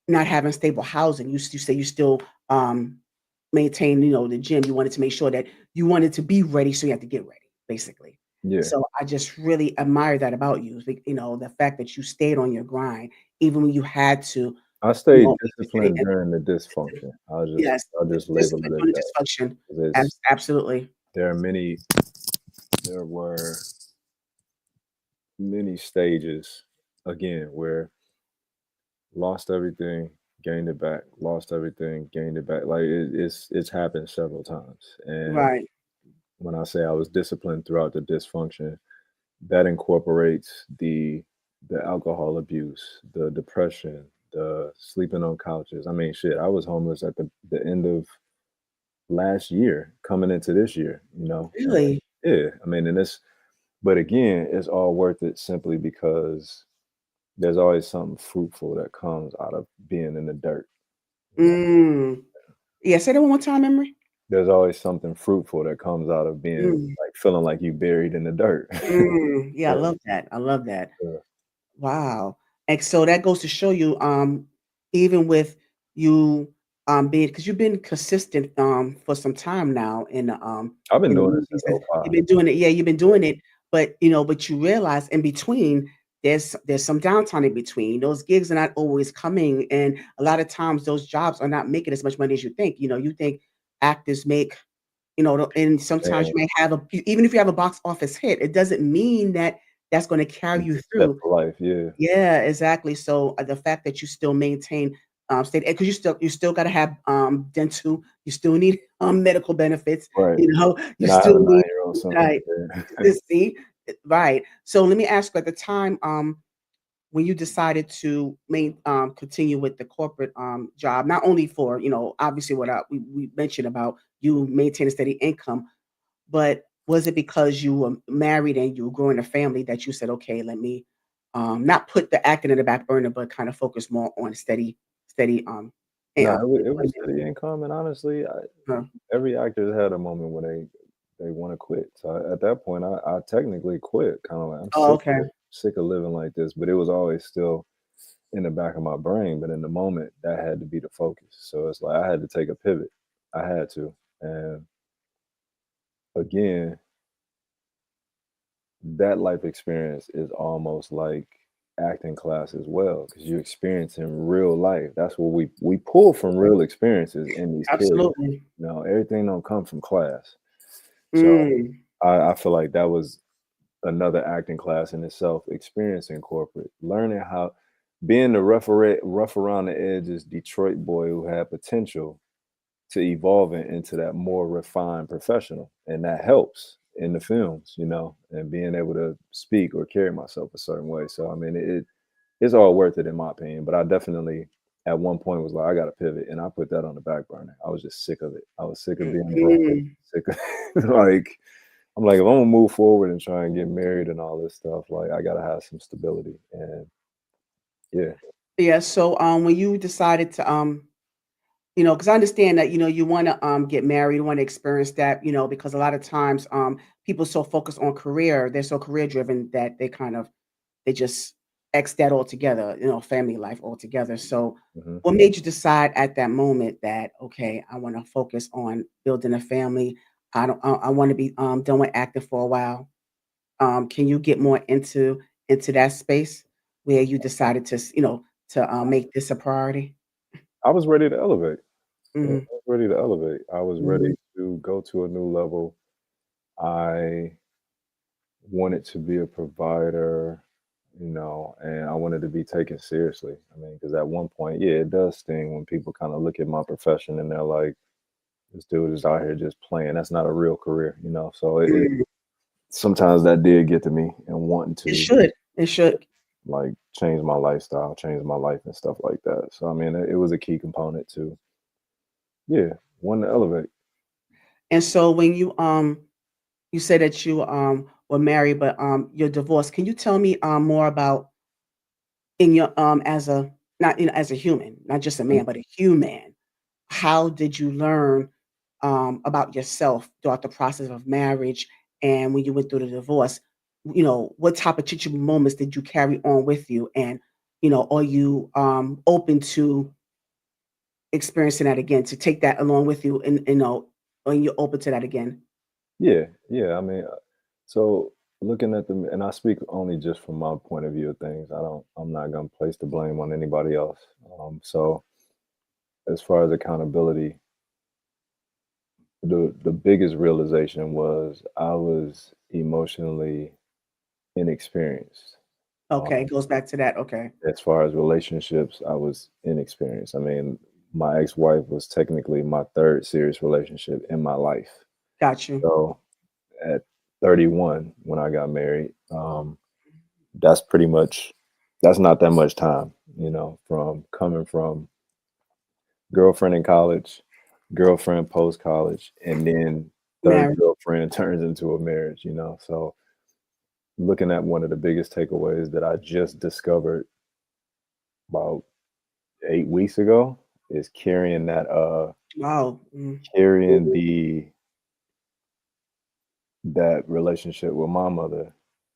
not having stable housing, you say you still maintain, the gym. You wanted to make sure that you wanted to be ready, so you have to get ready, basically. yeah. So I just really admire that about you. The fact that you stayed on your grind, even when you had to, I stayed make the city. disciplined during the dysfunction. Yes, I'll just label discipline it as during the that. dysfunction. 'Cause it's Absolutely. there are many there were many stages again where lost everything, gained it back, lost everything, gained it back. Like it's happened several times. And Right. when I say I was disciplined throughout the dysfunction, that incorporates the alcohol abuse, the depression, the sleeping on couches. I mean, shit, I was homeless at the end of last year, coming into this year. And Really? yeah, I mean, and it's but again, it's all worth it simply because there's always something fruitful that comes out of being in the dirt. Mm. Yeah, say that one more time, Emory. There's always something fruitful that comes out of being Mm. like feeling like you buried in the dirt. Mm. Yeah, I Yeah, love that. I love that. yeah. Wow. And so that goes to show you, even with you being, because you've been consistent for some time now I've been in the doing this movies. since '05. You've been doing it, yeah, you've been doing it, but but you realize in between there's some downtime in between. Those gigs are not always coming, and a lot of times those jobs are not making as much money as you think. You think actors make, and sometimes Man, you may have even if you have a box office hit, it doesn't mean that that's going to carry you it's set through. for life. Yeah, Yeah, exactly. So the fact that you still maintain state, because you still got to have dental, you still need medical benefits, right. you And I have still a need 9-year-old son. right. Yeah. See, right. So let me ask you, at the time when you decided to continue with the corporate job, not only for obviously what we mentioned about you maintain a steady income, but was it because you were married and you were growing a family that you said, "Okay, let me, not put the acting in the back burner, but kind of focus more on steady, No, it was employment?" steady income, and honestly, Uh, every actor's had a moment when they want to quit. So at that point, I technically quit. Kind of like I'm oh, sick okay. of it, sick of living like this. But it was always still in the back of my brain. But in the moment, that had to be the focus. So it's like I had to take a pivot. I had to, and again, that life experience is almost like acting class as well because you experience in real life. That's what we pull from real experiences in these characters. Absolutely. Everything don't come from class. So Mm, I feel like that was another acting class in itself, experiencing corporate, learning how being the rough around the edges Detroit boy who had potential to evolving into that more refined professional. And that helps in the films, and being able to speak or carry myself a certain way. So I mean it's all worth it in my opinion. But I definitely at one point was like, I gotta pivot. And I put that on the back burner. I was just sick of it. I was sick of being broke, mm. sick of like I'm like, if I'm gonna move forward and try and get married and all this stuff, like I gotta have some stability. And yeah, Yeah. So when you decided to Because I understand that, you wanna, get married, you wanna experience that, because a lot of times, people so focused on career, they're so career driven that they just X that altogether, family life altogether. So Mhm. what made you decide at that moment that, okay, I wanna focus on building a family. I wanna be, done with acting for a while. Can you get more into that space where you decided to make this a priority? I was ready to elevate. I Mhm, was ready to elevate. I was mhm. ready to go to a new level. I wanted to be a provider, and I wanted to be taken seriously. I mean, because at one point, yeah, it does sting when people kind of look at my profession and they're like, "This dude is out here just playing. That's not a real career." So Mm. sometimes that did get to me and wanting It to should, it should. like change my lifestyle, change my life, and stuff like that. So I mean, it was a key component to yeah, wanting to elevate. And so when you said that you, were married, but, you're divorced. Can you tell me, more about in your, as a not, as a human, not just a man, but a human, how did you learn, about yourself throughout the process of marriage and when you went through the divorce? What type of teachable moments did you carry on with you? And, are you, open to experiencing that again, to take that along with you and, are you open to that again? Yeah, yeah. I mean, so looking at them, and I speak only just from my point of view of things. I'm not gonna place the blame on anybody else. So as far as accountability, the biggest realization was I was emotionally inexperienced. Okay, Um, goes back to that. Okay. as far as relationships, I was inexperienced. I mean, my ex-wife was technically my third serious relationship in my life. Got you. So at 31 when I got married. That's pretty much that's not that much time, from coming from girlfriend in college, girlfriend post college, and then third Married. girlfriend turns into a marriage. So looking at one of the biggest takeaways that I just discovered about 8 weeks ago is Wow. Mm. carrying that relationship with my mother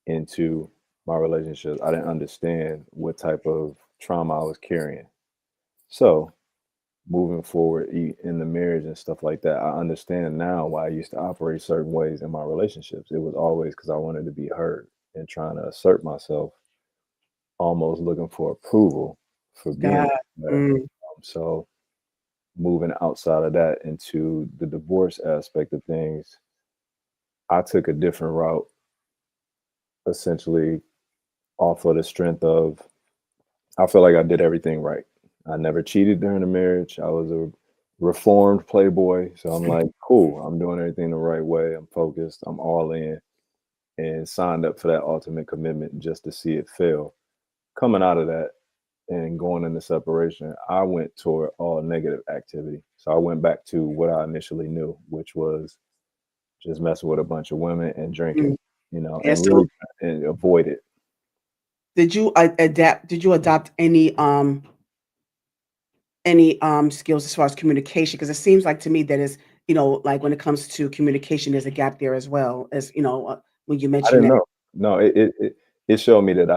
into my relationship. I didn't understand what type of trauma I was carrying. So moving forward in the marriage and stuff like that, I understand now why I used to operate certain ways in my relationships. It was always because I wanted to be heard and trying to assert myself, almost looking for approval for being God. there. Mm. So moving outside of that into the divorce aspect of things, I took a different route, essentially off of the strength of I feel like I did everything right. I never cheated during the marriage. I was a reformed playboy. So I'm like, cool, I'm doing everything the right way. I'm focused, I'm all in, and signed up for that ultimate commitment just to see it fail. Coming out of that and going into separation, I went toward all negative activity. So I went back to what I initially knew, which was just messing with a bunch of women and drinking, Mm. Yeah, and so really and avoid it. did you adopt any skills as far as communication? Because it seems like to me that is, like when it comes to communication, there's a gap there as well as, when you I mentioned didn't that. know. No, it showed me that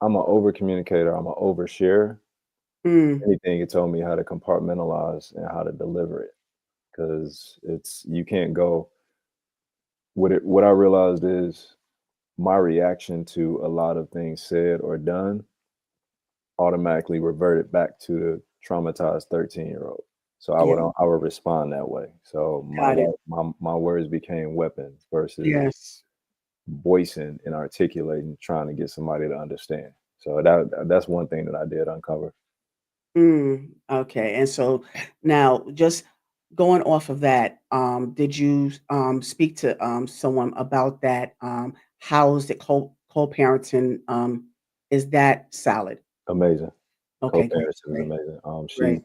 I'm an over communicator. I'm an overshare. Mm. Anything, it told me how to compartmentalize and how to deliver it because you can't go with it. What I realized is my reaction to a lot of things said or done automatically reverted back to the traumatized 13-year-old. So Yeah, I would respond that way. So got it. my words became weapons versus Yes. voicing and articulating, trying to get somebody to understand. So that's one thing that I did uncover. Okay. And so now just going off of that, did you speak to someone about that? How is it co-parenting? Is that solid? Amazing. Okay, great, Co-parenting is great, amazing. great.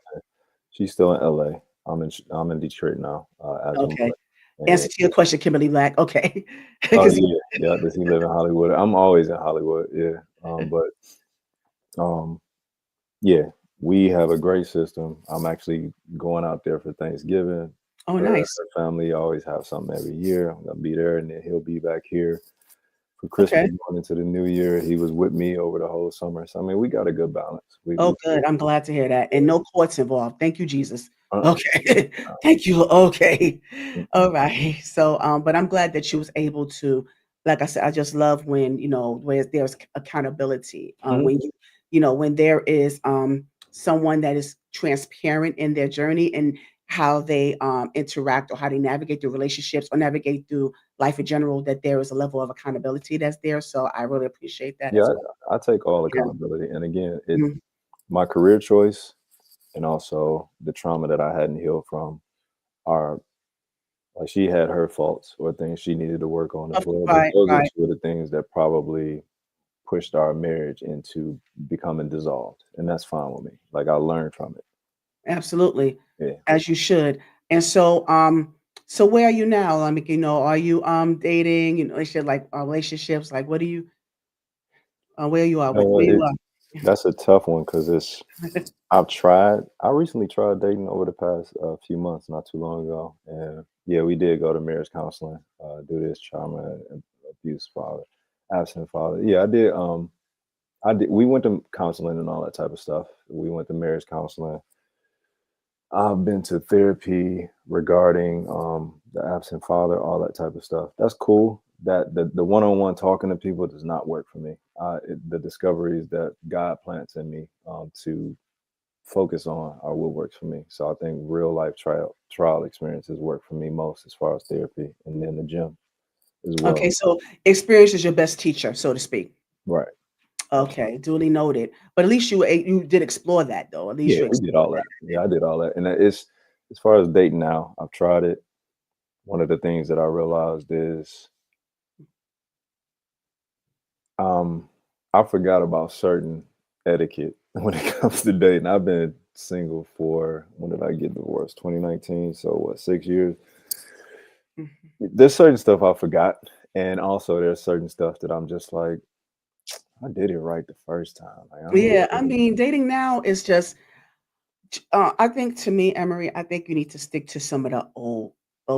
She's still in LA. I'm in Detroit now, as of Okay. late. And Answer to your question, Kimberly Black. Okay. oh 'Cause yeah, yeah. Does he live in Hollywood? I'm always in Hollywood. Yeah. But um, yeah. We have a great system. I'm actually going out there for Thanksgiving. Oh, nice. Her family always have something every year. I'm gonna be there, and then he'll be back here for Christmas Okay. going into the new year. He was with me over the whole summer. So I mean, we got a good balance. We Oh, good. I'm glad to hear that. And no courts involved. Thank you, Jesus. uh-uh. Okay. Thank you. Okay. Mm-mm. All right. So, but I'm glad that you was able to, like I said, I just love when, where there's accountability. Mhm. When there is someone that is transparent in their journey and how they interact or how they navigate through relationships or navigate through life in general, that there is a level of accountability that's there. So I really appreciate that Yeah, as well. I take all Yeah. accountability. And again, it Mhm. my career choice and also the trauma that I hadn't healed from are like she had her faults or things she needed to work on as well. But Right, those are right. two of the things that probably pushed our marriage into becoming dissolved. And that's fine with me. Like I learned from it. Absolutely, Yeah. as you should. And so where are you now? I mean, are you dating? You said like relationships. Like, what do you? Where you are? Where you It are? That's a tough one because I recently tried dating over the past few months, not too long ago. And yeah, we did go to marriage counseling, do this trauma and abuse father, absent father. Yeah, I did. We went to counseling and all that type of stuff. We went to marriage counseling. I've been to therapy regarding the absent father, all that type of stuff. That's cool. That the one-on-one talking to people does not work for me. The discoveries that God plants in me to focus on are what works for me. So I think real life trial experiences work for me most as far as therapy, and then the gym as Okay, well. so experience is your best teacher, so to speak. Right. Okay, duly noted. But at least you did explore that, though. At least Yeah, you we did explored all that. that. Yeah, I did all that. And it's as far as dating now, I've tried it. One of the things that I realized is um I forgot about certain etiquette when it comes to dating. I've been single for when did I get divorced? 2019. So what, 6 years? Mhm. There's certain stuff I forgot. And also there's certain stuff that I'm just like, I did it right the first time. Like I don't Yeah, I really mean, dating now is just I think to me, Emery, I think you need to stick to some of the old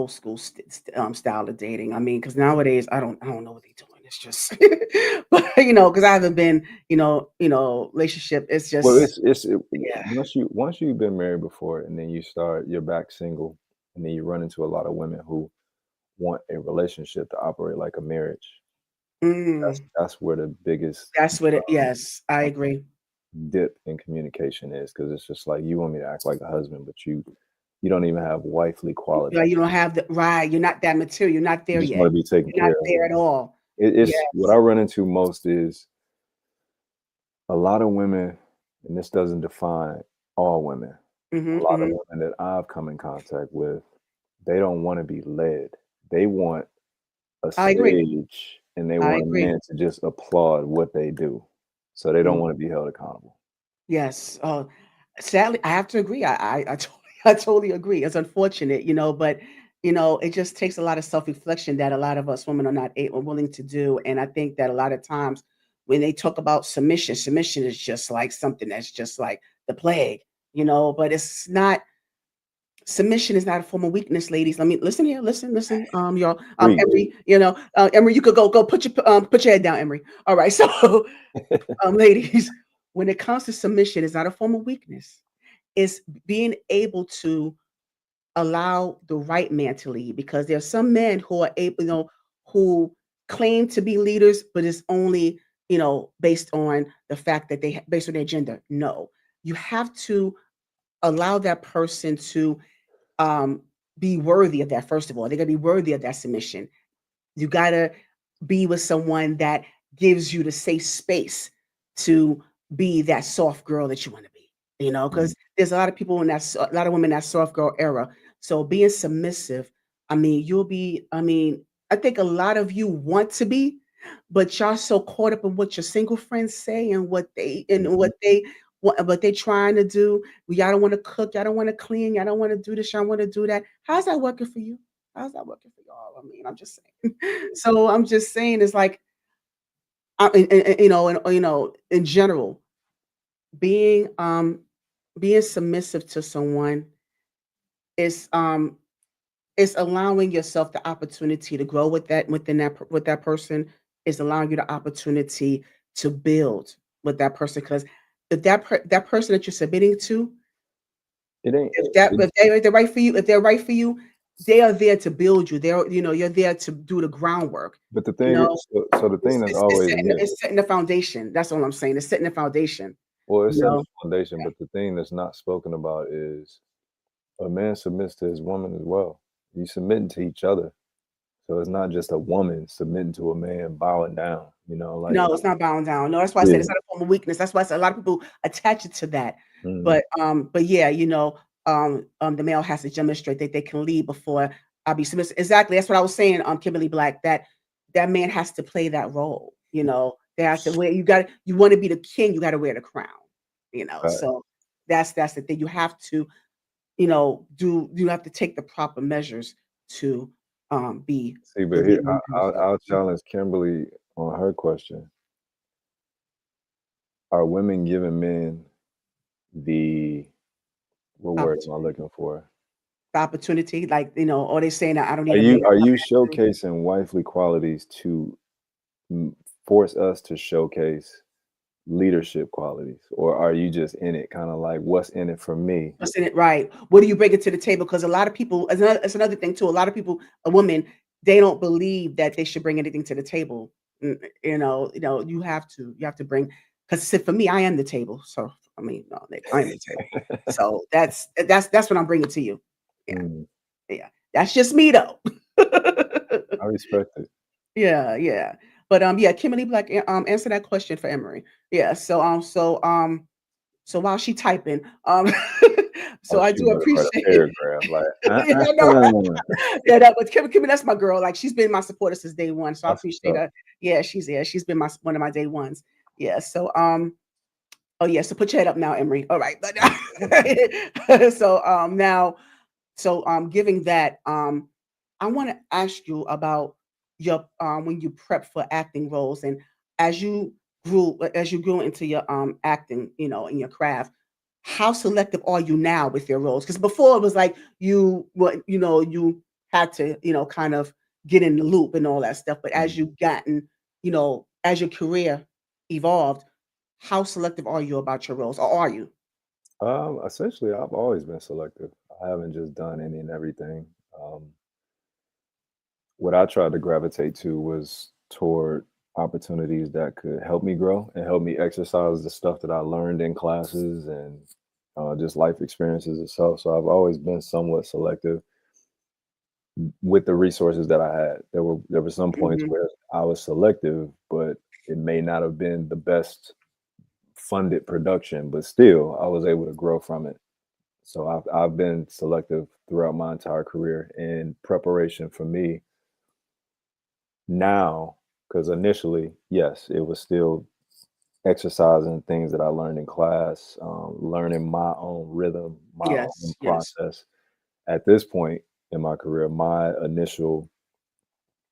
school style of dating. I mean, because nowadays I don't know what they're doing. It's just, but because I haven't been, relationship. It's well just yeah. once you've been married before and then you're back single and then you run into a lot of women who want a relationship to operate like a marriage. Mm, That's where the biggest that's what it. Yes, I agree. dip in communication is because it's just like you want me to act like a husband, but you don't even have wifely qualities. You don't have the right. You're not that material. You're not You there just want yet. to be taken You're not care of. there at all. It's what Yes. I run into most is a lot of women, and this doesn't define all women. A Hmm, lot of hmm. women that I've come in contact with, they don't want to be led. They want a I agree. stage and they I want a agree. man to just applaud what they do. So they don't Mm. want to be held accountable. Yes. Sadly, I have to agree. I totally, I totally agree. It's unfortunate, but it just takes a lot of self-reflection that a lot of us women are not able, willing to do. And I think that a lot of times when they talk about submission, submission is just like something that's just like the plague, but it's not. Submission is not a form of weakness, ladies. Let me listen here. Listen, listen. Y'all. Preach. Emery. Emery, you could go put your head down, Emery. All right. So, ladies, when it comes to submission, it's not a form of weakness. It's being able to allow the right man to lead because there's some men who are able, who claim to be leaders, but it's only, based on the fact that based on their gender. No, you have to allow that person to um, be worthy of that. First of all, they're gonna be worthy of that submission. You gotta be with someone that gives you the safe space to be that soft girl that you want to be. Mhm. Because there's a lot of people in a lot of women in that soft girl era. So being submissive, I mean, you'll be. I mean, I think a lot of you want to be, but y'all so caught up in what your single friends say and Mhm. what they trying to do. Y'all don't want to cook, y'all don't want to clean, y'all don't want to do this, y'all want to do that. How's that working for you? How's that working for y'all? I mean, I'm just saying. So I'm just saying, it's like, in general, being being submissive to someone is is allowing yourself the opportunity to grow with that within with that person, is allowing you the opportunity to build with that person. Because if that person that you're submitting to, It ain't. if they're right for you, they are there to build you. They're, you're there to do the groundwork. But the You thing know, is, so the thing that's always missed. it's setting the foundation. That's all I'm saying. It's setting the foundation. Well, it's You setting the know, foundation, but the thing that's not spoken about is a man submits to his woman as well. You submitting to each other. So it's not just a woman submitting to a man bowing down, like no, it's not bowing down. No, that's why I said yeah. it's not a form of weakness. That's why I said a lot of people attach it to that. Mm, But yeah, the male has to demonstrate that they can lead before I'll be submissive. Exactly. That's what I was saying, Kimberly Black, that man has to play that role. They have to wear, you want to be the king, you got to wear the crown, right. so that's the thing. You have to, you have to take the proper measures to be See, the but here leader you do. So I'll challenge Kimberly on her question. Are women giving men the what word am I opportunity, looking for? like, or they saying that I don't Are need a man. you showcasing wifely qualities to mm, force us to showcase leadership qualities, or are you just in it kind of like what's in it for me? What's in it, right? What do you bring it to the table? Because a lot of people, it's another thing too. A lot of people, a woman, they don't believe that they should bring anything to the table. You have to bring. Because for me, I am the table. So I mean, no, I am the table. So that's what I'm bringing to you. Yeah, Mm, yeah. That's just me though. I respect it. Yeah, yeah. But yeah, Kimberly Black, answer that question for Emory. Yeah. So while she typing, Oh, so I she do about to write a appreciate. paragraph like, Yeah, I know, right? Yeah, but Kimmy, that's my girl. Like she's been my supporter since day one, so I that's what's appreciate up. her. Yeah, she's been one of my day ones. Yeah. So oh yeah, so put your head up now, Emery. All right, but so now, so giving that, I want to ask you about your when you prep for acting roles, and as you as you grew into your acting, in your craft, how selective are you now with your roles? Because before it was like you had to, kind of get in the loop and all that stuff. But as Mm. you've gotten, as your career evolved, how selective are you about your roles, or are you? Essentially, I've always been selective. I haven't just done any and everything. Um, what I tried to gravitate to was toward opportunities that could help me grow and help me exercise the stuff that I learned in classes and just life experiences itself. So I've always been somewhat selective with the resources that I had. There were some points Mhm. where I was selective, but it may not have been the best funded production, but still I was able to grow from it. So I've been selective throughout my entire career in preparation for me now, because initially, yes, it was still exercising things that I learned in class, learning my own rhythm, my own Yes, yes. process. At this point in my career, my initial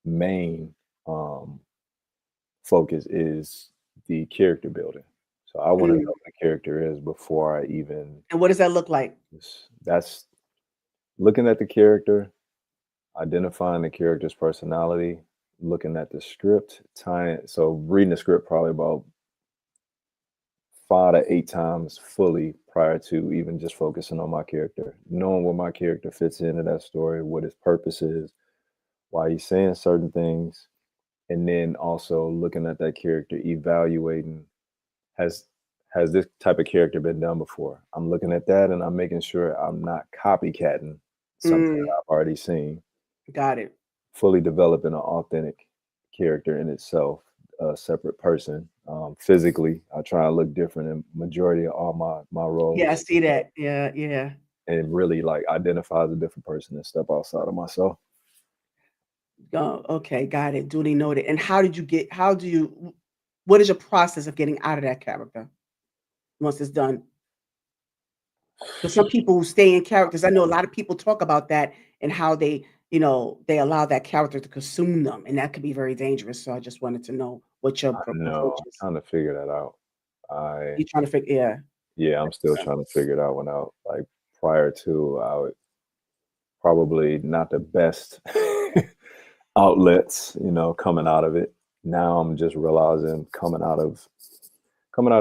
main um, focus is the character building. So I want to know Mm. who the character is before I even. And what does that look like? That's looking at the character, identifying the character's personality, looking at the script, reading the script probably about 5 to 8 times fully prior to even just focusing on my character, knowing where my character fits into that story, what his purpose is, why he's saying certain things, and then also looking at that character, evaluating has has this type of character been done before? I'm looking at that and I'm making sure I'm not copycatting something Mm, that I've already seen, got it. fully developing an authentic character in itself, a separate person. Physically, I try and look different in majority of all my Yeah, I roles, see that. Yeah, yeah. and really like identify as a different person and step outside of myself. Oh, okay, got it. Duly noted. And how do you, what is your process of getting out of that character once it's done? Because some people stay in characters. I know a lot of people talk about that and how they allow that character to consume them, and that could be very dangerous. So I just wanted to know what your I approach know, I'm is. trying to figure that out. I You're trying to figure, yeah. Yeah, I'm still trying to figure that one out. Like prior to, I would probably not the best outlets, coming out of it. Now I'm just realizing coming out of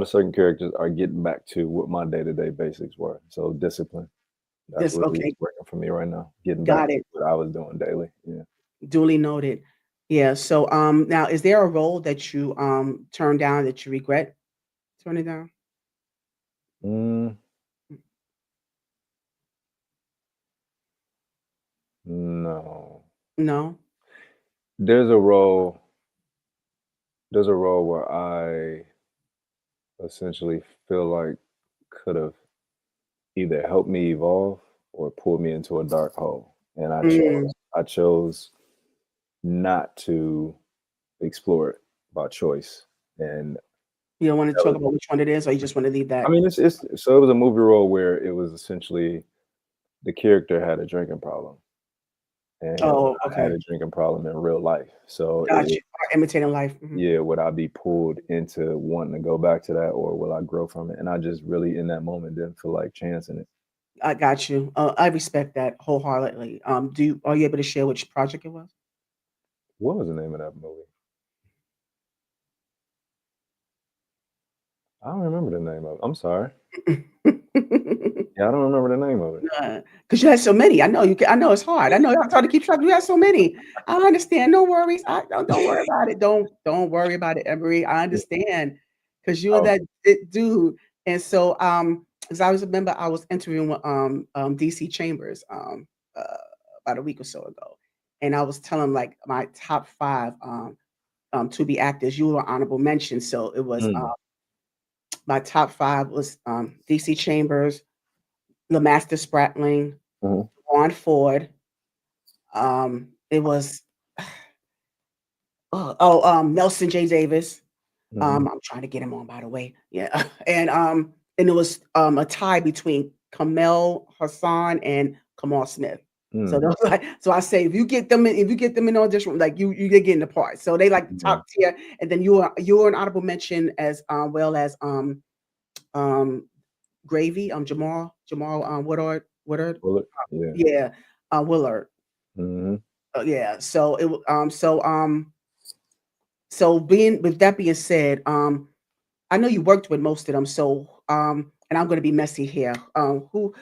certain characters are getting back to what my day-to-day basics were. So discipline. That's This really okay, what's working for me right now. Getting back got to it. what I was doing daily. Yeah. Duly noted. Yeah. So now is there a role that you turned down that you regret turning down? Mm, no. No. There's a role. There's a role where I essentially feel like could have either helped me evolve or pulled me into a dark hole, and I Mm. chose. I chose not to explore it by choice, and You don't want to that talk was. about which one it is, or you just want to leave I that? mean, it's so it was a movie role where it was essentially the character had a drinking problem, and Oh, I had okay. a drinking problem in real life. So it Got was, you. Imitating life. Mhm. yeah, would I be pulled into wanting to go back to that, or will I grow from it? And I just really, in that moment, didn't feel like chancing it. I got you. I respect that wholeheartedly. Are you able to share which project it was? What was the name of that movie? I don't remember the name of it. I'm sorry. Yeah, I don't remember the name of it. Because you had so many. I know you. I know it's hard. I know I'm trying to keep track. You had so many. I understand. No worries. Don't worry about it. Don't worry about it, Emory. I Yeah. understand because you're Oh, that dude. And so, as I was remember, I was interviewing with DC Chambers uh, about a week or so ago, and I was telling like my top five to be actors. You were honorable mention, so it was mm, my top five was DC Chambers, Lamaster Spratling, mhm, Ron Ford. It was Nelson J. Davis. mhm, I'm trying to get him on, by the way. Yeah, and it was a tie between Kamel Hassan and Kamal Smith. So mm, those like, so I say if you get them in audition, like you get in the part. So they like the yeah. top tier, and then you are an honorable mention as well as um Gravy, Jamal Woodard, Bullet. Yeah. yeah, Willard. Mhm, Yeah. So being with that being said, I know you worked with most of them. So and I'm going to be messy here. Who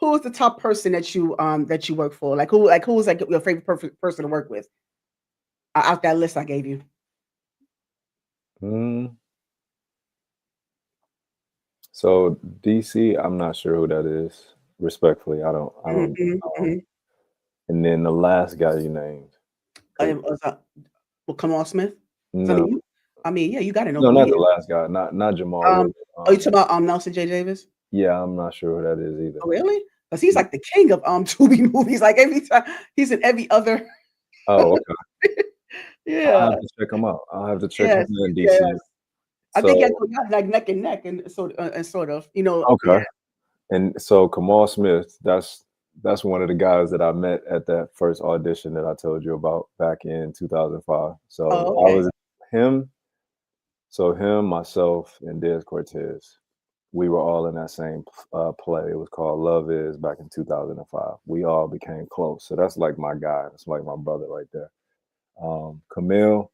who was the top person that you work for? Who was like your favorite perfect person to work with out that list I gave you? mm. So DC, I'm not sure who that is. Respectfully, I Mhm, don't. mhm, Um, mhm. and then the last guy you named, because It was well, Kamal Smith. So no, I mean, yeah, you got to know no, who he not the is. last guy, not Jamal Um, Wood. oh, you talking about Nelson J. Davis? Yeah, I'm not sure who that is either. Oh, really? Because he's Yeah. like the king of Tubi movies. Like every time he's in every other. Oh, okay. I'll Yeah. have to check him out. I'll have to check him Yes. out in Yes. DC. I think So y'all like neck and neck and sort of, yeah. okay, and so Kamal Smith, that's one of the guys that I met at that first audition that I told you about back in 2005. So Oh, I okay. was him. So him, myself, and Des Cortez, we were all in that same play. It was called Love Is back in 2005. We all became close. So that's like my guy. That's like my brother right there. Camille,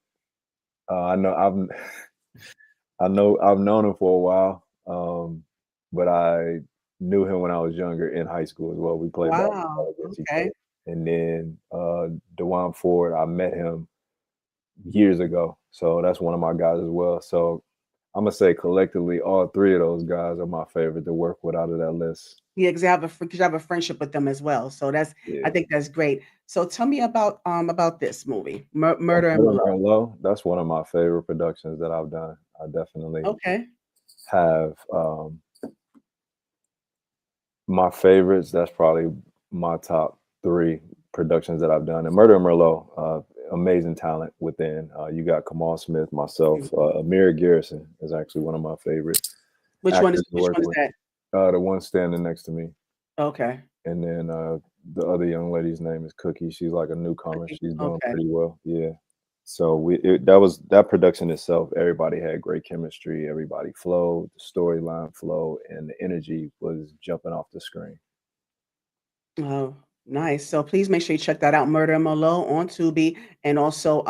I know I've known him for a while, but I knew him when I was younger in high school as well. We played Wow. basketball against each other. Okay. And then Dewan Ford, I met him years ago. So that's one of my guys as well. So I'm gonna say collectively, all three of those guys are my favorite to work with out of that list. Yeah, because you have a friendship with them as well. So I Yeah. think that's great. So tell me about this movie, Oh, Murder and Murder Merlot. Merlot, that's one of my favorite productions that I've done. I definitely Okay. have my favorites. That's probably my top three productions that I've done. And Murder Merlot, amazing talent within. You got Kamal Smith, myself, Amir Garrison is actually one of my favorite actors to Which work one is with. that? The one standing next to me. Okay. And then the other young lady's name is Cookie. She's like a newcomer. Okay. She's doing Okay. pretty well. Yeah. So that production itself, everybody had great chemistry, everybody flowed, the storyline flowed, and the energy was jumping off the screen. Oh, nice. So please make sure you check that out, Murder Merlot on Tubi. And also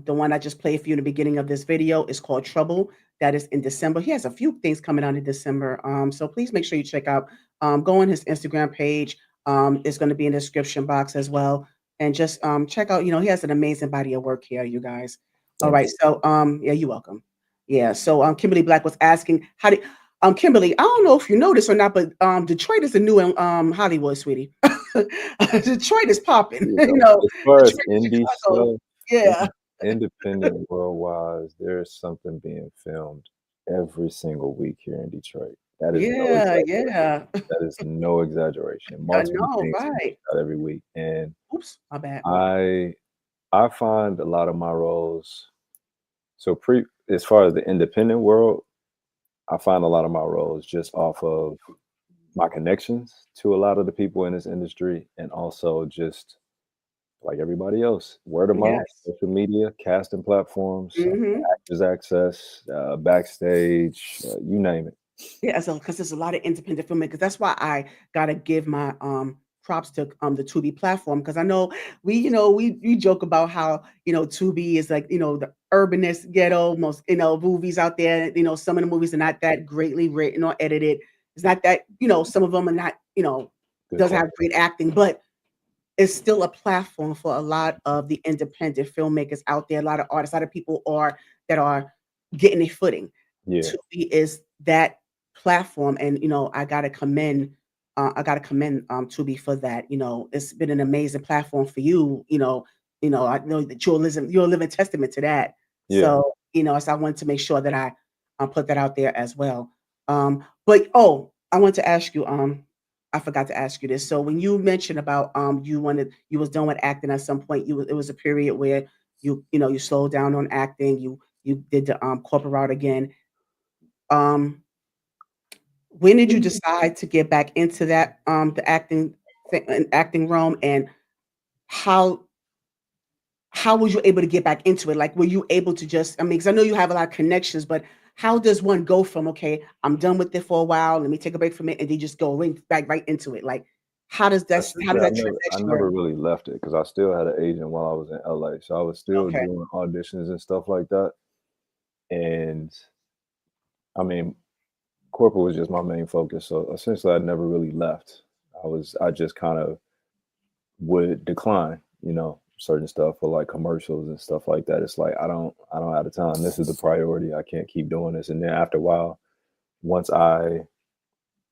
the one I just played for you in the beginning of this video is called Trouble. That is in December. He has a few things coming out in December. So please make sure you check out go on his Instagram page. It's going to be in the description box as well. And just check out, he has an amazing body of work here, you guys. All Thank right. you. So yeah, you're welcome. Yeah. So Kimberly Black was asking how do Kimberly, I don't know if you know this or not, but Detroit is the new Hollywood, sweetie. Detroit is popping. You You know, know, as far as Detroit, indie Chicago. stuff, Yeah, independent world-wise, there's something being filmed every single week here in Detroit. That is no yeah, exaggeration. yeah. That is no exaggeration. I Multiple know, things being right? shot every week, and Oops, my bad. I I find a lot of my roles. So as far as the independent world, I find a lot of my roles just off of my connections to a lot of the people in this industry, and also just like everybody else, word of mouth, Yes. social media, casting platforms, Hmm. actors access, backstage, you name it. Yeah, so because there's a lot of independent filmmakers. That's why I gotta give my props to the Tubi platform because I know we joke about how Tubi is like the urbanest ghetto most movies out there. Some of the movies are not that greatly written or edited. It's not that some of them are not Good doesn't call. have great acting, but it's still a platform for a lot of the independent filmmakers out there. A lot of artists, a lot of people that are getting a footing. Yeah, Tubi is that platform, and I gotta commend Tubi for that. It's been an amazing platform for you. I know that you're a living testament to that. yeah. So so I wanted to make sure that I put that out there as well. But oh, I want to ask you. I forgot to ask you this. So when you mentioned about you was done with acting at some point, it was a period where you slowed down on acting. You did the corporate route again. Um, when did you decide to get back into that the acting realm, and how how was you able to get back into it? Like, were you able to just, I mean, because I know you have a lot of connections, but how does one go from, okay, I'm done with it for a while, let me take a break from it, and then just go right into it? Like, how does Essentially, that I transition work? never really left it because I still had an agent while I was in LA, so I was still Okay, doing auditions and stuff like that. And I mean, corporate was just my main focus. So essentially, I never really left. I just kind of would decline, certain stuff for like commercials and stuff like that. It's like I don't have the time. This is the priority. I can't keep doing this. And then after a while, once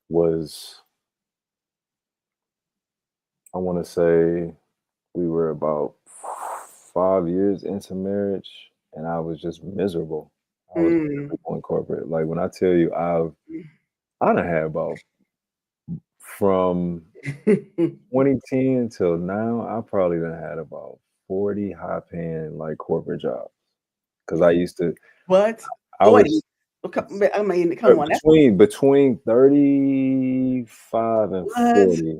was, I want to say we were about 5 years into marriage, and I was just miserable. I was mm. miserable in corporate. Like when I tell you, I done had about from 2010 till now, I probably done had about 40 high paying like corporate jobs. Cause I used to, What? I 40? was I mean, come on, that's between 35 and what? 40,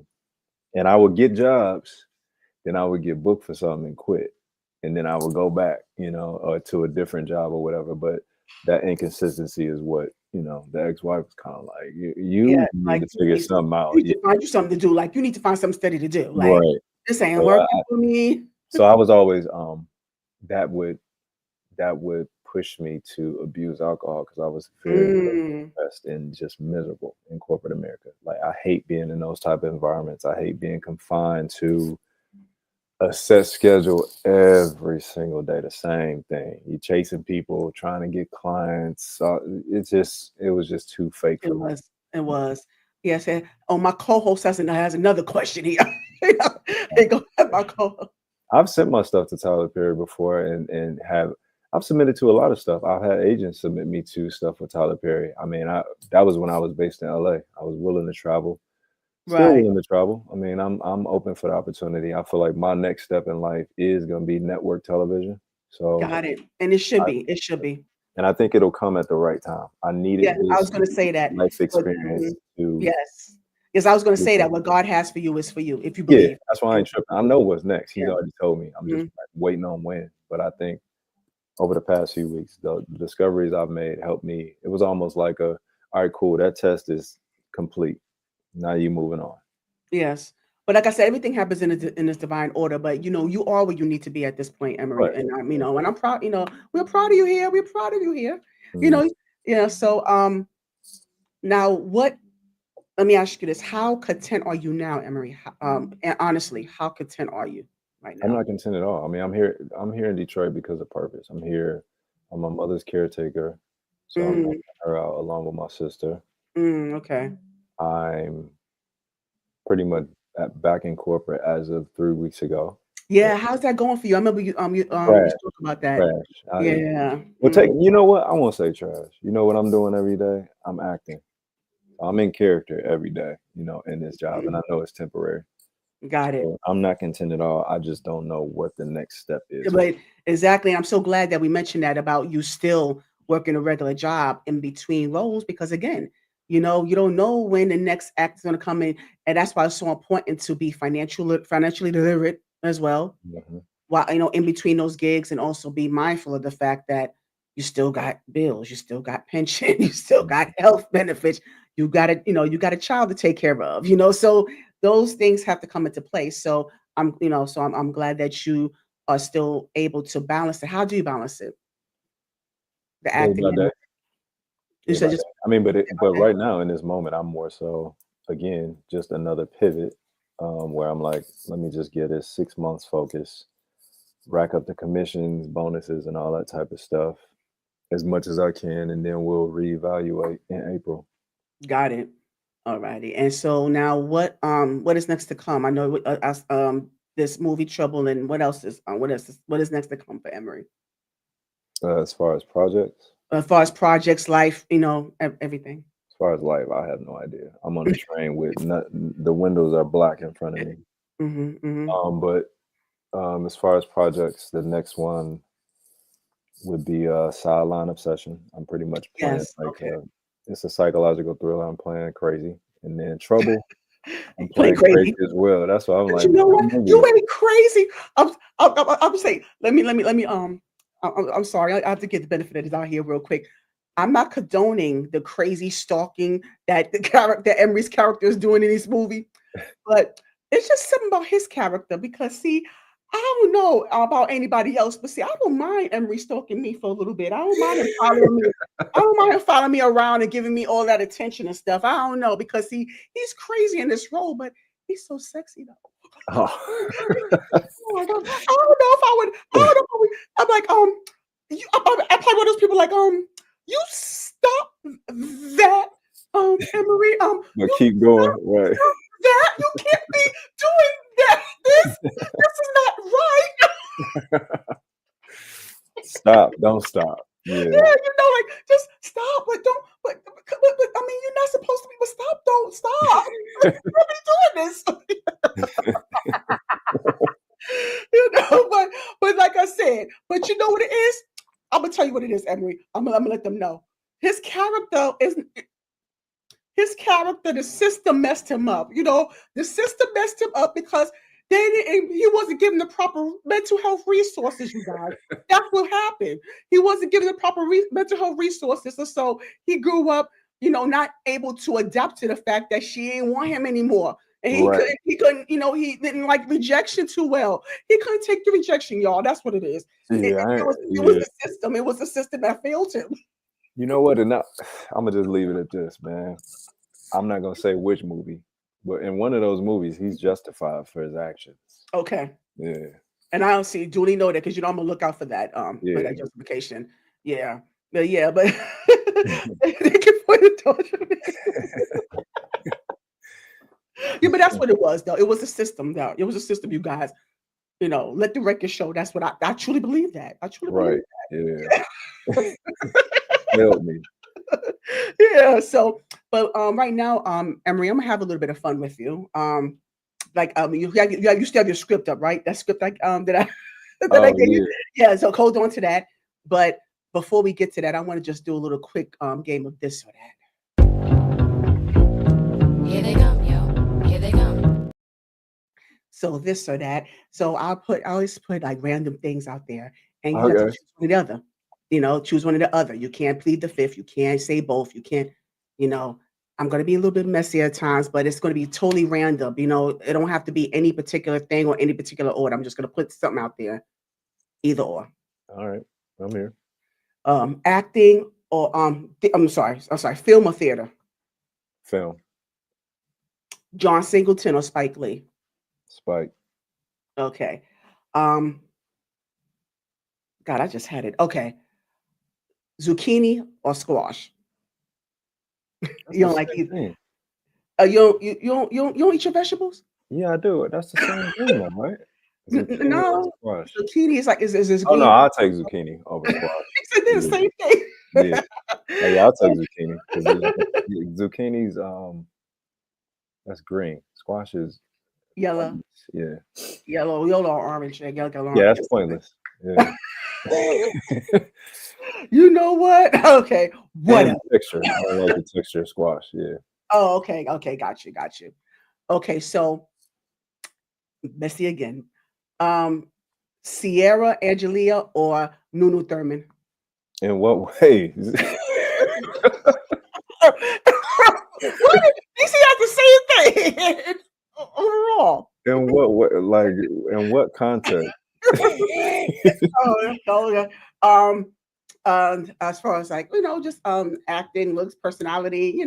and I would get jobs, then I would get booked for something and quit. And then I would go back, to a different job or whatever. But that inconsistency is what, the ex-wife was kind of like, Yeah, you need like to figure something out. you need to find you something to do. Like you need to find something steady to do. Like Right. this ain't So working for me. I was always that would push me to abuse alcohol because I was very, very Mm, depressed and just miserable in corporate America. Like I hate being in those type of environments. I hate being confined to a set schedule every single day, the same thing. You're chasing people, trying to get clients. It was just too fake it for me. was. It was. Yes. Oh, my co-host has another question here. Hey, go ahead, my co-host. I've sent my stuff to Tyler Perry before, and I've submitted to a lot of stuff. I've had agents submit me to stuff with Tyler Perry. I mean, that was when I was based in LA. I was willing to travel, still Right. willing to travel. I mean, I'm open for the opportunity. I feel like my next step in life is going to be network television. So, Got it. And it should I, be. It should be. and I think it'll come at the right time. I Yeah, needed I was this gonna say that. life But experience to. yes. Yes, I was gonna say that what God has for you is for you, if you Yeah, believe. that's why I And ain't tripping. I know what's next. He's yeah. already told me. I'm just Mhm. like, waiting on when. But I think over the past few weeks. The discoveries I've made helped me. It was almost like all right, cool, that test is complete. Now you moving on. Yes. But like I said, everything happens in this divine order. But you are where you need to be at this point, Emory. Right. And and I'm proud. We're proud of you here. We're proud of you here. You Mm. know, yeah. So now what? Let me ask you this: how content are you now, Emory? And honestly, how content are you right I'm now? not content at all. I mean, I'm here. I'm here in Detroit because of purpose. I'm here. I'm my mother's caretaker, so I'm Mm, helping her out along with my sister. okay. I'm pretty much back in corporate as of 3 weeks ago. So Yeah. How's that going for you? I remember you trash, spoke about that. trash. Yeah. Well, take. You know what? I won't say trash. You know what I'm doing every day? I'm acting. I'm in character every day. In this job, and I know it's temporary. Got it. So I'm not content at all. I just don't know what the next step is. But exactly, I'm so glad that we mentioned that about you still working a regular job in between roles because again, you don't know when the next act is going to come in, and that's why it's so important to be financially literate as well. Mhm. While in between those gigs, and also be mindful of the fact that you still got bills, you still got pension, you still got health benefits, you got a child to take care of. So those things have to come into place. So I'm glad that you are still able to balance it. How do you balance it? The Day acting by and day. you Day by said day. just I mean, but right now in this moment, I'm more so again just another pivot where I'm like, let me just get this 6 months focus, rack up the commissions, bonuses, and all that type of stuff as much as I can, and then we'll reevaluate in April. got it. Alrighty. And so now what is next to come? I know this movie Trouble, and what is next to come for Emory? As far as projects, As far as projects, life, everything. as far as life, I have no idea. I'm on a train with the windows are black in front of me. Hmm, hmm. But as far as projects, the next one would be a Sideline Obsession. I'm pretty much playing Yes. like Okay. it's a psychological thriller. I'm playing crazy, and then Trouble. I'm Playing playing crazy crazy. as well. That's why I'm But like, you know two what? You movies. ain't crazy. I'm saying, let me, I'm sorry. I have to get the benefit of this out here real quick. I'm not condoning the crazy stalking that that Emery's character is doing in this movie, but it's just something about his character because see, I don't know about anybody else, but see, I don't mind Emery stalking me for a little bit. I don't mind him following me. I don't mind him following me around and giving me all that attention and stuff. I don't know because he's crazy in this role, but he's so sexy though. Oh. Oh my god! I don't know if I would. I don't know if I would. I'm like, I probably one of those people like, you stop that, Emery, But you keep going, right? stop that. You can't be doing that. This is not right. Stop! Don't stop. Yeah, Yeah, like just stop, but don't. But I mean, you're not supposed to be. But stop! Don't stop. You're doing this. But like I said, but you know what it is? I'm gonna tell you what it is, Emery. I'm gonna let them know. His character is his character. The system messed him up. The system messed him up because he wasn't given the proper mental health resources. You guys, that's what happened. He wasn't given the proper mental health resources, and so he grew up, not able to adapt to the fact that she didn't want him anymore. And right. he couldn't, he didn't like rejection too well. He couldn't take the rejection, y'all. That's what it is. Yeah, It was yeah. the system. It was the system that failed him. You know what? And I'm gonna just leave it at this, man. I'm not gonna say which movie, but in one of those movies, he's justified for his actions. Okay. Yeah, And I don't see duly know that because I'm gonna look out for that yeah. justification. Yeah. But thank you for the torture. Yeah, but that's what it was though. It was a system though. It was a system, you guys. Let the record show. That's what I truly believe that. I truly believe Right. Yeah. Help me. yeah. So, but right now, Emery, I'm gonna have a little bit of fun with you. You still have your script up, right? That script that I that I Oh gave you. yeah. Yeah. So hold on to that. But before we get to that, I want to just do a little quick game of this or that. Here they come, yo. Here they come. So this or that. So I always put like random things out there, and you have to Okay. choose one or the other. Choose one or the other. You can't plead the fifth. You can't say both. You can't, you know. I'm going to be a little bit messy at times, but it's going to be totally random. It don't have to be any particular thing or any particular order. I'm just going to put something out there, either or. All right. I'm here. Acting or I'm sorry, film or theater. Film. John Singleton or Spike Lee. Spike. Okay. God, I just had it. Okay. Zucchini or squash. That's You the don't like same either. thing. You don't eat your vegetables? Yeah, I do. That's the same thing, though, right? Zucchini or No. squash? Zucchini is like is Oh no, green. I'll take zucchini over squash. It's the Yeah, same thing. yeah. Oh, yeah, I'll take zucchini because zucchini's that's green. Squash is Yellow, yeah, yellow, or orange. Yellow, yeah. orange. That's pointless. Yeah, You know what? Okay. What and else? the texture. I don't like the texture of squash. Yeah, Oh, okay. Okay. Got you. Okay. So let's see again. Sierra Angelia or Nunu Thurman? in what way? What? You see, that's the same thing overall. In what way? Like in what context? Oh, as far as like just acting, looks, personality,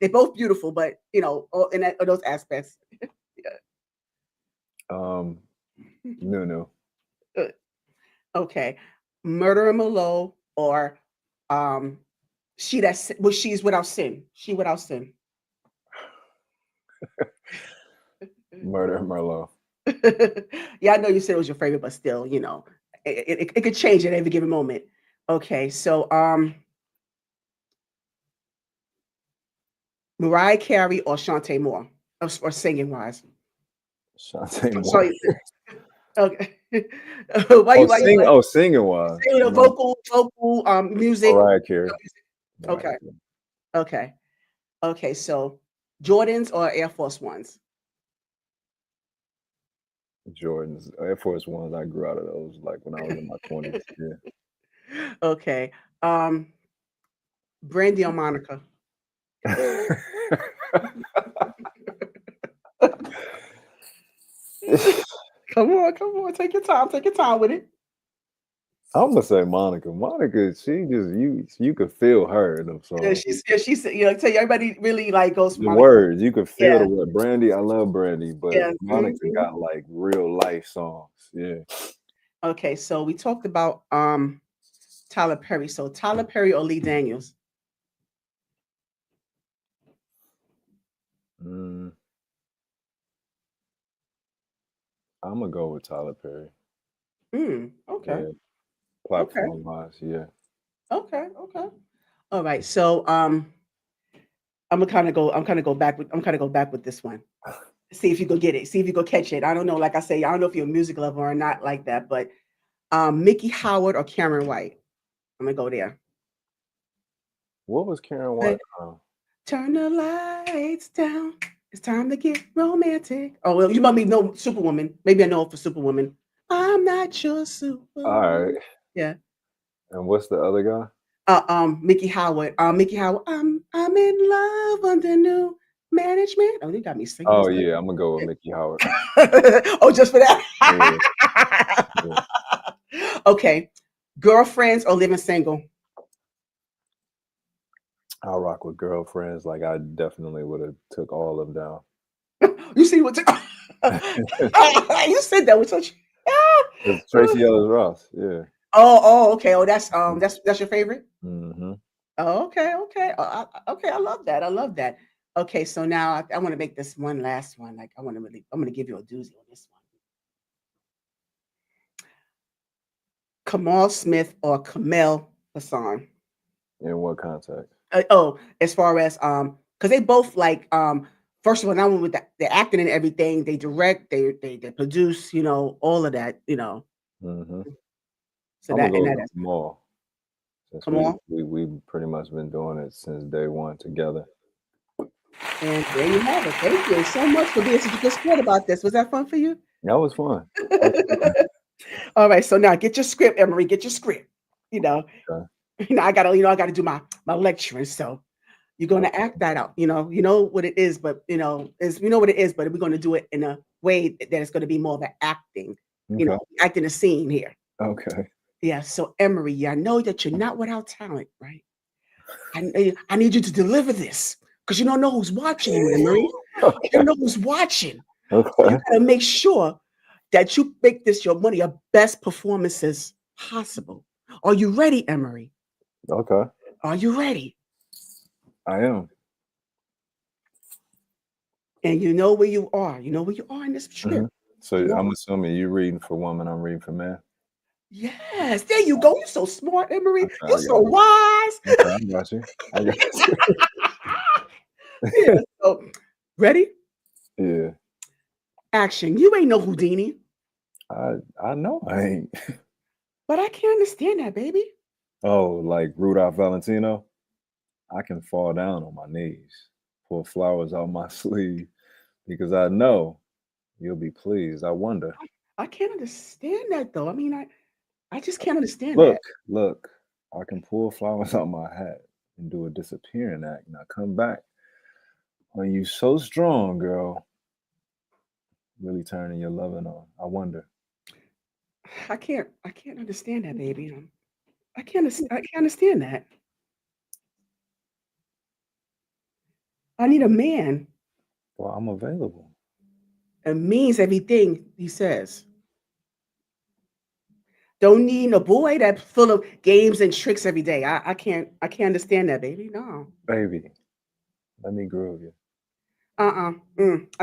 they're both beautiful, but in those aspects. No. Good. Okay, Murder Merlot or um, she's without sin. She without sin. Murder Merlot. Yeah, I know you said it was your favorite, but still, it could change at every given moment. Okay, so Mariah Carey or Shantae Moore, or singing wise. Shantae Moore. Sorry. Okay. why you like singing wise. vocal music? Mariah Carey. Okay. Okay. So Jordans or Air Force Ones? Jordans, Air Force Ones. I grew out of those like when I was in my 20s. Yeah. Okay. Brandy or Monica? Come on. Take your time with it. I'm gonna say Monica. Monica, she just you could feel her in them songs. Yeah, she's tell you everybody really like goes for The Monica. words you could feel Yeah. the word. Brandy, I love Brandy, but Yeah. Monica got like real life songs. Yeah. Okay, so we talked about Tyler Perry. So Tyler Perry or Lee Daniels? I'm gonna go with Tyler Perry. Okay. Yeah. Platform wise, yeah. Okay. All right. So I'm gonna go back with this one. See if you go get it. See if you go catch it. I don't know. Like I say, I don't know if you're a music lover or not like that, but Mickey Howard or Cameron White? I'm gonna go there. What was Karen White? Turn the lights down. It's time to get romantic. Oh well, you might be know Superwoman. Maybe I know it for Superwoman. I'm not your Superwoman. All right. Yeah. And what's the other guy? Mickey Howard. Mickey Howard. I'm in love under new management. Oh, they got me singing. Oh yeah, I'm gonna go with Mickey Howard. Oh, just for that. Yeah. Okay. Girlfriends or living single? I'll rock with Girlfriends. Like I definitely would have took all of them down. You see what? You said that with such. It's Tracy Ellis Ross. Yeah. Oh, okay. Oh, that's your favorite. Mm-hmm. Oh, okay. I love that. Okay, so now I want to make this one last one. Like I'm gonna give you a doozy on this one. Kamal Smith or Kamel Hassan? In what context? As far as because they both like first of all, now with the acting and everything, they direct, they produce, all of that, Mm-hmm. So I'm that gonna and go that. with Kamal. Since Kamal? we've pretty much been doing it since day one together. And there you have it. Thank you so much for being such a good sport about this. Was that fun for you? That was fun. All right, so now get your script, Emory. Get your script. You know, Okay. I gotta do my lecturing. So you're gonna act that out. You know what it is, but what it is, but we're gonna do it in a way that it's gonna be more of an acting. Okay. Acting a scene here. Okay. Yeah. So Emory, yeah, I know that you're not without talent, right? I need you to deliver this because you don't know who's watching you, Emory. You Okay. don't know who's watching. So you Okay. gotta make sure that you make this one of your best performances possible. Are you ready, Emory? Okay. Are you ready? I am. And you know where you are. You know where you are in this trip. So You know? I'm assuming you're reading for woman, I'm reading for man. Yes, there you go. You're so smart, Emory. Okay, You're I so got you. wise. Okay, I got you. I got you. Yeah. So, ready? Yeah. Action. You ain't no Houdini, I know I ain't. but I can't understand that, baby. Oh, like Rudolph Valentino? I can fall down on my knees, pull flowers out my sleeve, because I know you'll be pleased. I wonder. I can't understand that though. I mean, I just can't understand Look, that. look, I can pull flowers out my hat and do a disappearing act. Now come back. When you so strong, girl, really turning your loving on. I wonder. I can't understand that, baby. I can't understand that. I need a man. Well, I'm available. It means everything he says. Don't need a boy that's full of games and tricks every day. I can't understand that, baby. No. Baby, let me groove you. I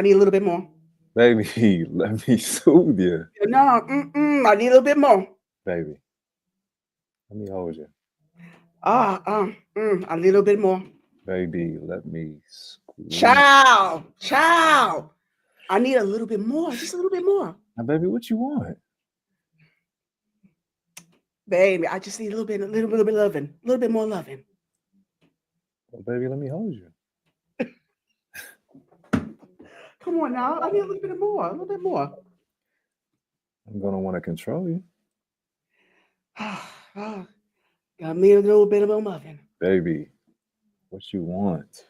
need a little bit more. Baby, let me soothe you. No, I need a little bit more. Baby, let me hold you. I need a little bit more. Baby, let me squeeze. Child. I need a little bit more, just a little bit more. Now, baby, what you want? Baby, I just need a little bit of loving, a little bit more loving. Well, baby, let me hold you. Come on now, I need a little bit more, a little bit more. I'm gonna want to control you. Got me a little bit of loving. Baby, what you want?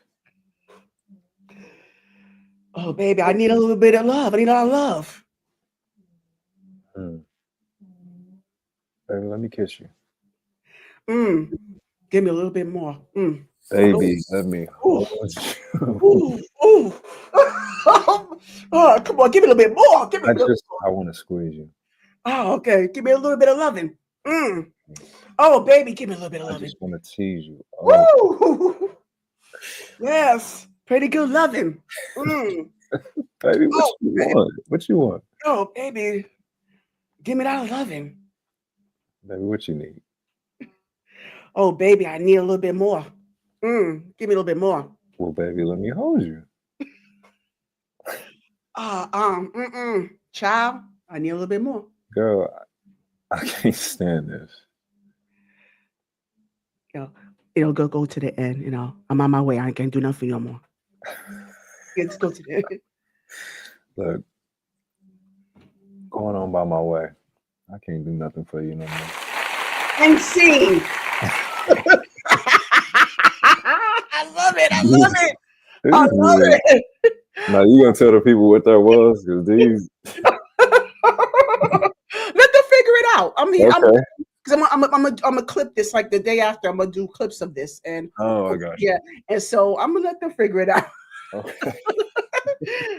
Oh, baby, I need a little bit of love. I need a lot of love. Baby, let me kiss you. Give me a little bit more. Baby, let me hold you. Ooh. Oh, come on, give me a little bit more. Give me a little bit more. I want to squeeze you. Oh, okay. Give me a little bit of loving. Oh, baby, give me a little bit of I loving. just want to tease you. Oh. Woo! Yes, pretty good loving. Baby, what you want? What you want? Oh, baby, give me that loving. Baby, what you need? Oh, baby, I need a little bit more. Give me a little bit more. Well, baby, let me hold you. Child, I need a little bit more. Girl, I can't stand this. Go to the end. I'm on my way. I can't do nothing for you no more. Let's go to the end. Look, going on by my way. I can't do nothing for you no more. And scene. I love it. I love it. Now you gonna tell the people what that was? Because these. Let them figure it out. Okay. I'm gonna clip this like the day after. I'm gonna do clips of this, and I got you. Yeah, and so I'm gonna let them figure it out. Okay.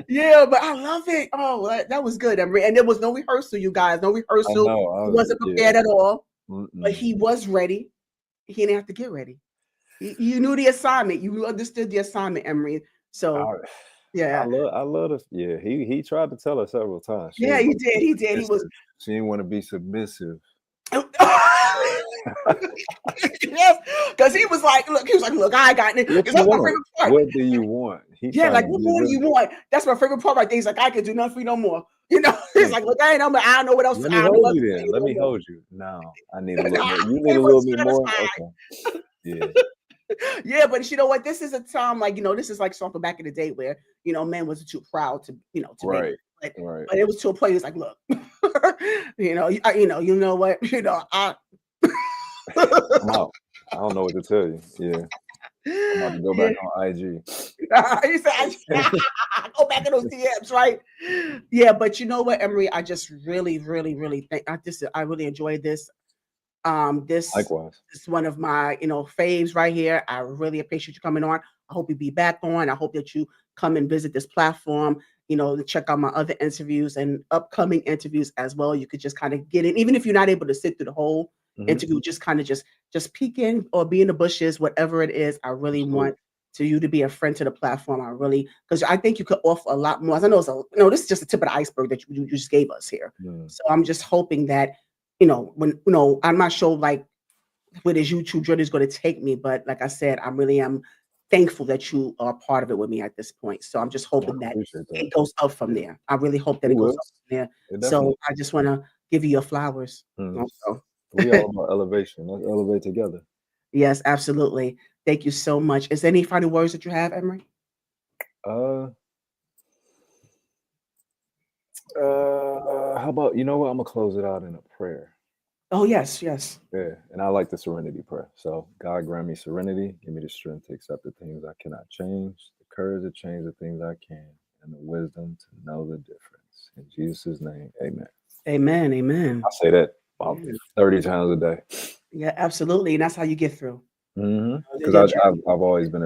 Yeah, but I love it. Oh, that was good. And there was no rehearsal, you guys. No rehearsal. He wasn't prepared at all. But he was ready. He didn't have to get ready. You knew the assignment. You understood the assignment, Emory. So, yeah. I love this. Yeah, he tried to tell her several times. He did. He did. She didn't want to be submissive. Yes, because he was like, look, I got it. What do you want? What more do you want? That's my favorite part right there. He's like, I can do nothing for you no more. He's like, look, I don't know what else. Let me hold you then. Let me hold you. No, I need a little more. You need a little bit more. Okay. Yeah. Yeah, but you know what? This is a time this is like something back in the day where men wasn't too proud to to right. but it was to a point. He was like, "Look, you know, you know what, I'm out. I don't know what to tell you. Yeah, I'm about to go back on IG. He said, "Go back in those DMs, right?" Yeah, but you know what, Emory, I just really, really, really think I really enjoyed this. This Likewise. is one of my, faves right here. I really appreciate you coming on. I hope you be back on. I hope that you come and visit this platform, to check out my other interviews and upcoming interviews as well. You could just kind of get in, even if you're not able to sit through the whole interview, just kind of just peek in or be in the bushes, whatever it is. I really want to you to be a friend to the platform. I really, because I think you could offer a lot more. As I know, this is just the tip of the iceberg that you just gave us here. So I'm just hoping that, when, I'm not sure like where this YouTube journey is going to take me, but like I said, I really am thankful that you are part of it with me at this point. So I'm just hoping that it goes up from there. I really hope that it goes up from there. So I just want to give you your flowers. Also. We all about elevation. Let's elevate together. Yes, absolutely. Thank you so much. Is there any final words that you have, Emory? How about, you know what? I'm gonna close it out in a prayer. Oh, yes, yes. Yeah, and I like the serenity prayer. So God grant me serenity, give me the strength to accept the things I cannot change, the courage to change the things I can, and the wisdom to know the difference. In Jesus' name, amen. Amen, amen. I say that about 30 times a day. Yeah, absolutely, and that's how you get through. Because I've always been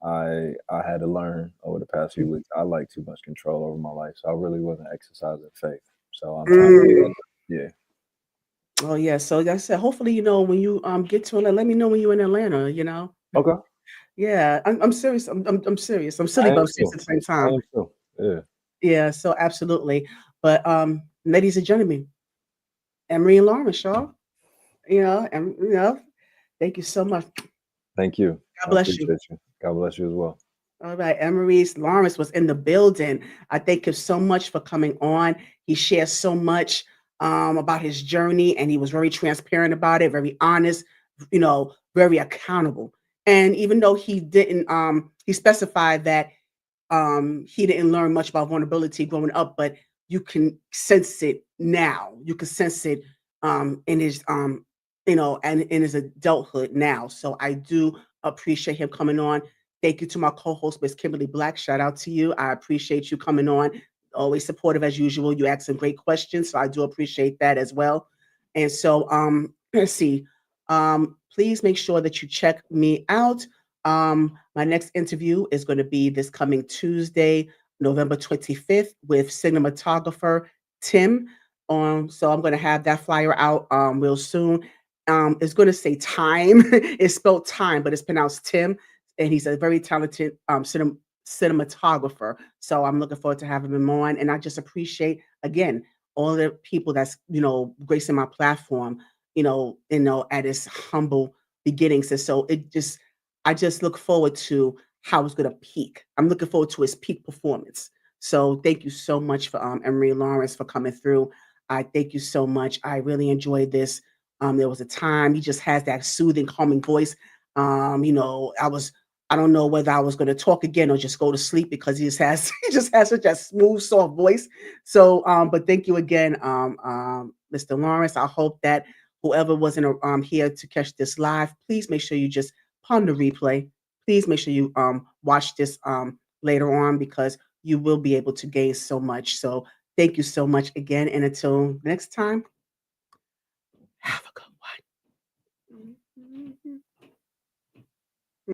I had to learn over the past few weeks. I like too much control over my life, so I really wasn't exercising faith. So I'm trying to yeah. Oh yeah, so like I said, hopefully, when you get to Atlanta, let me know when you're in Atlanta. Okay. Yeah, I'm serious. I'm serious. I'm silly, but I'm serious at the same time. I am too. Yeah. Yeah, so absolutely. But ladies and gentlemen, Emory and Lawrence, y'all. And thank you so much. Thank you. God bless you. God bless you as well. All right, Emory Lawrence was in the building. I thank him so much for coming on. He shares so much about his journey, and he was very transparent about it, very honest, very accountable. And even though he didn't, he specified that he didn't learn much about vulnerability growing up, but you can sense it now. You can sense it in his, and in his adulthood now. So I do appreciate him coming on. Thank you to my co-host, Miss Kimberly Black. Shout out to you. I appreciate you coming on. Always supportive as usual. You ask some great questions, so I do appreciate that as well. And so, let's see. Please make sure that you check me out. My next interview is going to be this coming Tuesday, November 25th, with cinematographer Tim. So I'm going to have that flyer out real soon. It's going to say Time. It's spelled Time, but it's pronounced Tim, and he's a very talented cinematographer. So I'm looking forward to having him on, and I just appreciate again all the people that's gracing my platform. At his humble beginnings, and so I just look forward to how it's going to peak. I'm looking forward to his peak performance. So thank you so much for Emory Lawrence for coming through. I thank you so much. I really enjoyed this. There was a time he just has that soothing, calming voice. I don't know whether I was going to talk again or just go to sleep because he just has such a smooth, soft voice. So, but thank you again, Mr. Lawrence. I hope that whoever wasn't here to catch this live, please make sure you just ponder replay. Please make sure you watch this later on because you will be able to gain so much. So thank you so much again. And until next time, have a good one.